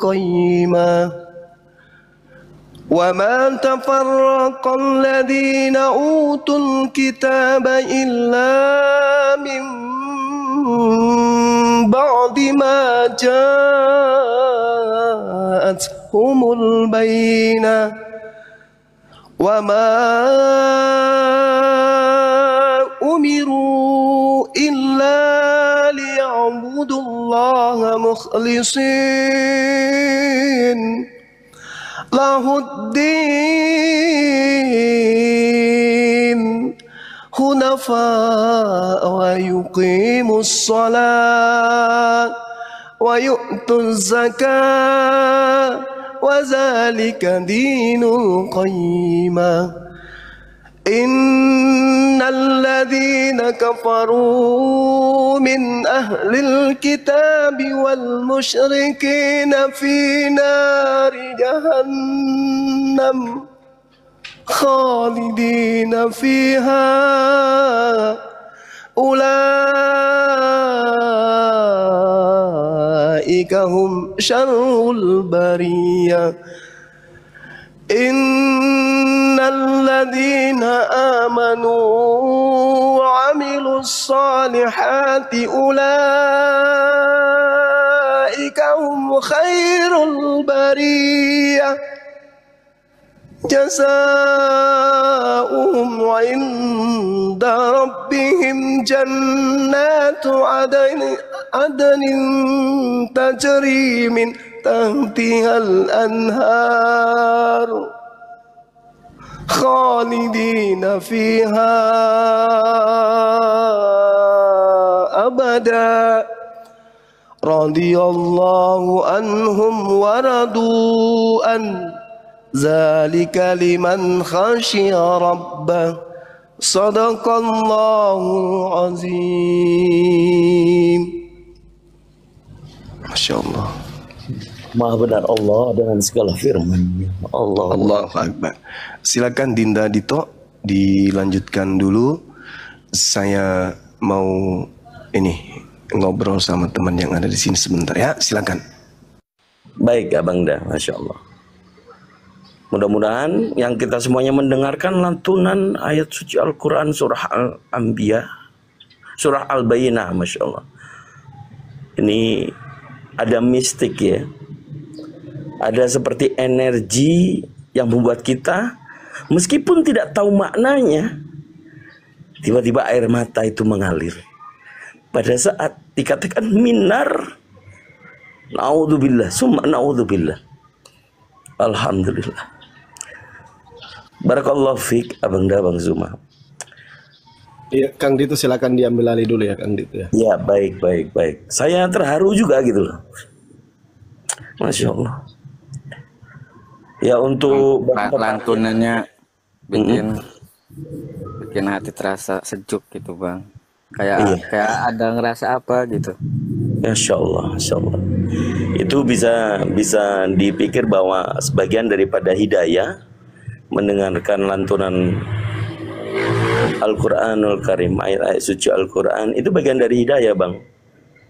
Speaker 8: qayyimah wa ma tafarraqa alladhina utul kitaba illa min ba'di ma ja'athumul bayyinah wa ma umiru illa liya'budullaha mukhlisin lahuddin hunafa wa yuqimus salat wa yu'tuz zakat wa zalika dinul qayyimah innal ladzina kafaru min ahlil kitabi wal musyrikina fi nari jahannam khalidina fiha ulaika hum syarrul bariyah innal ladzina amanu wa amilus salihati ulaika hum khairul bariyah jazaa'uhum 'inda rabbihim jannatu 'adnin tajri min tahtihal anhar khalidina fiha abada radiyallahu anhum wa radu an zalika liman khashiya rabbah sadaqallahul azim. Masya Allah.
Speaker 12: Maha benar Allah dengan segala firman-Nya.
Speaker 8: Allahu Akbar. Silakan Dinda Dito dilanjutkan dulu. Saya mau ini ngobrol sama teman yang ada di sini sebentar ya. Silakan.
Speaker 12: Baik Abang dah, Masya Allah. Mudah-mudahan yang kita semuanya mendengarkan lantunan ayat suci Al-Quran surah Al-Anbiya, surah Al-Bayyinah, Masya Allah. Ini ada mistik ya. Ada seperti energi yang membuat kita meskipun tidak tahu maknanya, tiba-tiba air mata itu mengalir. Pada saat dikatakan minar, naudzubillah, summa naudzubillah. Alhamdulillah. Barakallahu fiik Abang Da, Bang Zuma.
Speaker 10: Iya, Kang Dito silakan diambil alih dulu ya Kang Dito ya.
Speaker 12: Ya, baik. Saya terharu juga gitu loh. Masya Allah. Ya untuk
Speaker 6: lantunannya bikin hati terasa sejuk gitu Bang. Kayak ada ngerasa apa gitu.
Speaker 12: Masya Allah. Itu bisa dipikir bahwa sebagian daripada hidayah mendengarkan lantunan Al-Quranul Karim, ayat-ayat suci Al-Quran itu bagian dari hidayah Bang.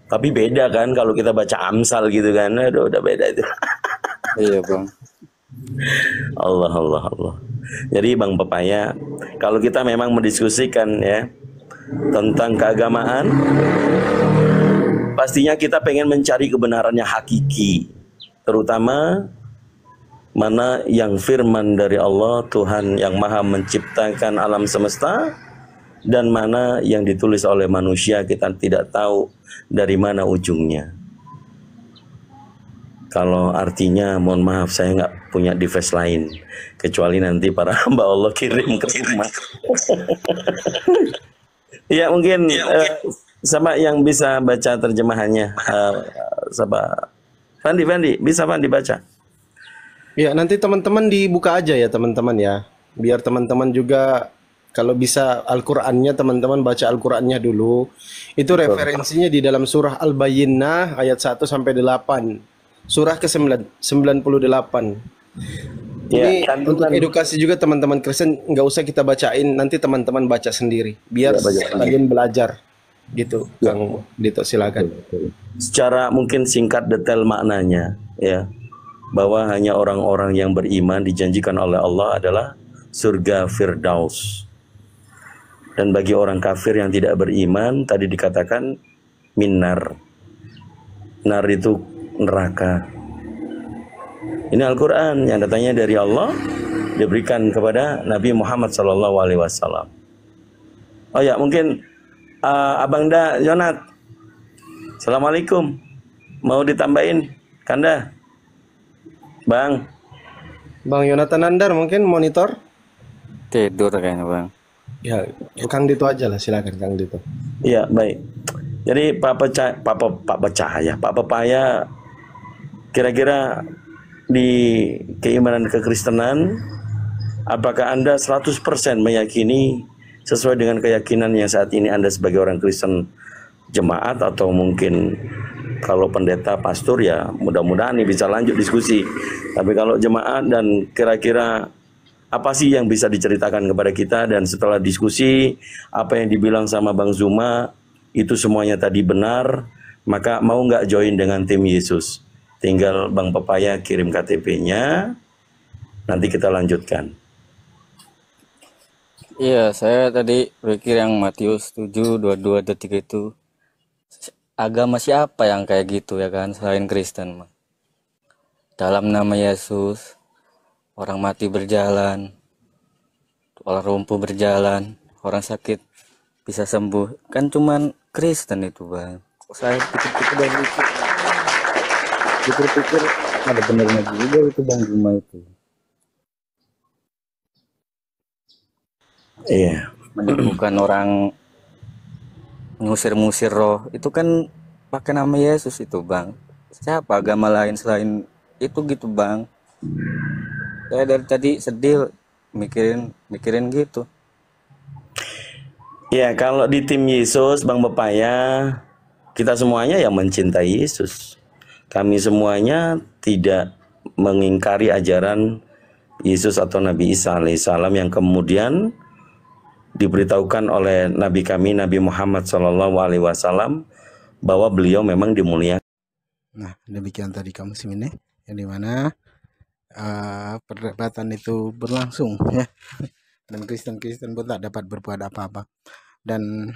Speaker 12: Tapi beda kan kalau kita baca Amsal gitu kan, aduh udah beda itu.
Speaker 6: Iya Bang.
Speaker 12: Allah. Jadi Bang Pepaya, kalau kita memang mendiskusikan ya tentang keagamaan, pastinya kita pengen mencari kebenarannya hakiki, terutama mana yang firman dari Allah, Tuhan yang maha menciptakan alam semesta, dan mana yang ditulis oleh manusia, kita tidak tahu dari mana ujungnya. Kalau artinya, mohon maaf, saya nggak punya device lain kecuali nanti para hamba Allah kirim ke rumah. Ya mungkin sama yang bisa baca terjemahannya, sama Fandi bisa Fandi baca.
Speaker 10: Ya, nanti teman-teman dibuka aja ya teman-teman ya. Biar teman-teman juga kalau bisa Al-Qur'annya teman-teman baca Al-Qur'annya dulu. Itu referensinya di dalam surah Al-Bayyinah ayat 1 sampai 8. Surah ke-98. Ini untuk edukasi juga teman-teman Kristen, nggak usah kita bacain, nanti teman-teman baca sendiri biar kalian belajar. Gitu, Kang Dito, silakan.
Speaker 12: Secara mungkin singkat detail maknanya ya. Bahwa hanya orang-orang yang beriman dijanjikan oleh Allah adalah surga Firdaus. Dan bagi orang kafir yang tidak beriman, tadi dikatakan minar. Nar itu neraka. Ini Al-Quran yang datangnya dari Allah, diberikan kepada Nabi Muhammad SAW. Oh ya, mungkin Abang Da Yonat, Assalamualaikum, mau ditambahin Kanda? Bang
Speaker 10: Yonatan Nandar mungkin monitor
Speaker 6: tidur kayaknya Bang.
Speaker 10: Ya, Kang Dito aja lah, silakan Kang Dito.
Speaker 12: Iya, baik. Jadi Pak Pepaya, kira-kira di keimanan kekristenan, apakah Anda 100% meyakini sesuai dengan keyakinan yang saat ini Anda sebagai orang Kristen jemaat, atau mungkin kalau pendeta pastor ya mudah-mudahan nih bisa lanjut diskusi. Tapi kalau jemaat, dan kira-kira apa sih yang bisa diceritakan kepada kita, dan setelah diskusi apa yang dibilang sama Bang Zuma itu semuanya tadi benar, maka mau nggak join dengan tim Yesus? Tinggal Bang Pepaya kirim KTP-nya, nanti kita lanjutkan.
Speaker 6: Iya, saya tadi pikir yang Matius 7:22-23 itu agama siapa yang kayak gitu ya kan, selain Kristen. Dalam nama Yesus orang mati berjalan, orang lumpuh berjalan, orang sakit bisa sembuh, kan cuman Kristen itu Bang. Kok saya pikir-pikir dari itu, pikir-pikir ada benernya juga itu Bang Zuma itu.
Speaker 12: Iya,
Speaker 6: Menyembuhkan orang, ngusir-ngusir roh, itu kan pakai nama Yesus itu Bang. Siapa agama lain selain itu gitu Bang. Saya dari tadi sedih mikirin gitu.
Speaker 12: Ya, kalau di tim Yesus, Bang Pepaya, kita semuanya yang mencintai Yesus. Kami semuanya tidak mengingkari ajaran Yesus atau Nabi Isa alaihissalam yang kemudian diberitahukan oleh Nabi kami, Nabi Muhammad SAW, bahwa beliau memang dimuliakan.
Speaker 3: Nah, demikian tadi kamu ini, yang dimana perdebatan itu berlangsung ya, dan Kristen pun tak dapat berbuat apa-apa. Dan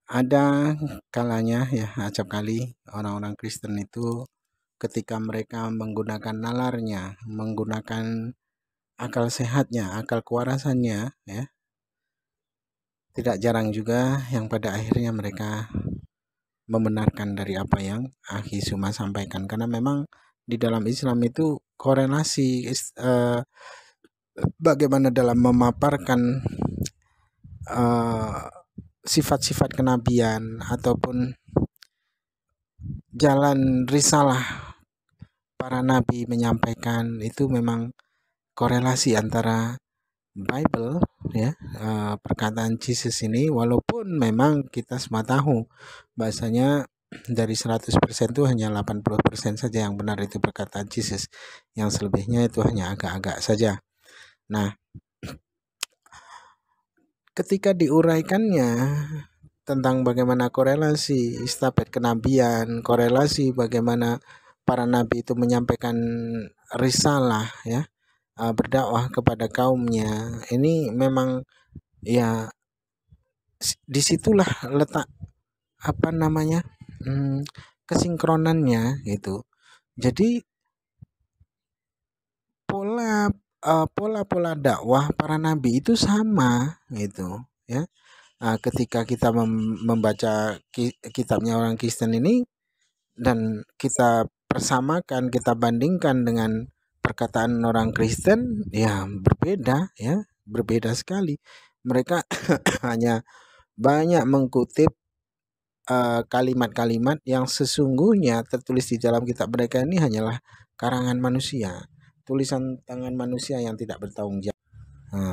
Speaker 3: ada kalanya ya, acap kali orang-orang Kristen itu ketika mereka menggunakan nalarnya, menggunakan akal sehatnya, akal kewarasannya ya, tidak jarang juga yang pada akhirnya mereka membenarkan dari apa yang Akhi Suma sampaikan, karena memang di dalam Islam itu korelasi bagaimana dalam memaparkan sifat-sifat kenabian ataupun jalan risalah para nabi menyampaikan, itu memang korelasi antara Bible ya, perkataan Jesus ini, walaupun memang kita semua tahu bahasanya dari 100% itu hanya 80% saja yang benar itu perkataan Jesus, yang selebihnya itu hanya agak-agak saja. Nah, ketika diuraikannya tentang bagaimana korelasi istafet kenabian, korelasi bagaimana para nabi itu menyampaikan risalah ya, berdakwah kepada kaumnya. Ini memang ya disitulah letak apa namanya kesinkronannya gitu. Jadi pola dakwah para nabi itu sama gitu ya. Ketika kita membaca kitabnya orang Kristen ini dan kita persamakan, kita bandingkan dengan perkataan orang Kristen, ya berbeda sekali. Mereka hanya banyak mengutip kalimat-kalimat yang sesungguhnya tertulis di dalam kitab mereka ini hanyalah karangan manusia, tulisan tangan manusia yang tidak bertanggung jawab.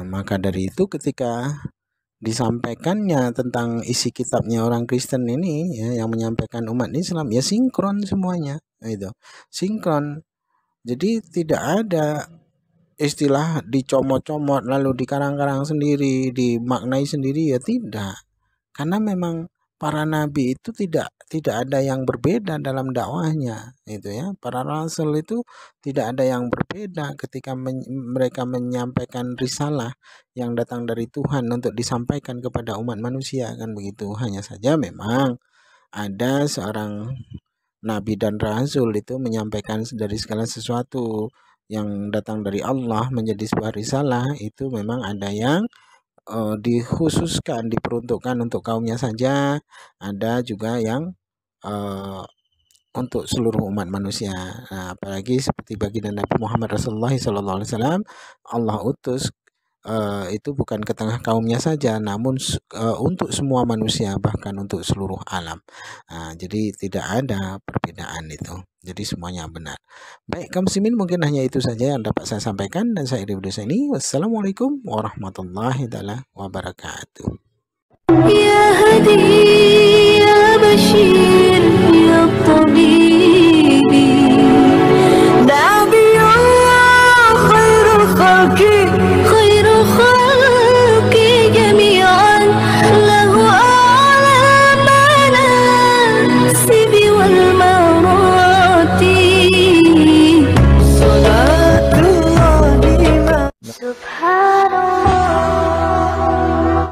Speaker 3: Maka dari itu ketika disampaikannya tentang isi kitabnya orang Kristen ini ya, yang menyampaikan umat Islam, ya sinkron semuanya itu, sinkron. Jadi tidak ada istilah dicomot-comot lalu dikarang-karang sendiri, dimaknai sendiri, ya tidak. Karena memang para nabi itu tidak ada yang berbeda dalam dakwahnya itu ya. Para rasul itu tidak ada yang berbeda ketika mereka menyampaikan risalah yang datang dari Tuhan untuk disampaikan kepada umat manusia, kan begitu. Hanya saja memang ada seorang nabi dan rasul itu menyampaikan dari segala sesuatu yang datang dari Allah menjadi sebuah risalah, itu memang ada yang dikhususkan, diperuntukkan untuk kaumnya saja, ada juga yang untuk seluruh umat manusia. Apalagi seperti baginda Nabi Muhammad Rasulullah SAW, Allah utus itu bukan ke tengah kaumnya saja, namun untuk semua manusia, bahkan untuk seluruh alam. Jadi tidak ada perbedaan itu. Jadi semuanya benar. Baik, kaum muslimin, mungkin hanya itu saja yang dapat saya sampaikan, dan saya Ridho Seni. Wassalamualaikum warahmatullahi wabarakatuh.
Speaker 7: Ya Hadi ya Bashir ya Tabib.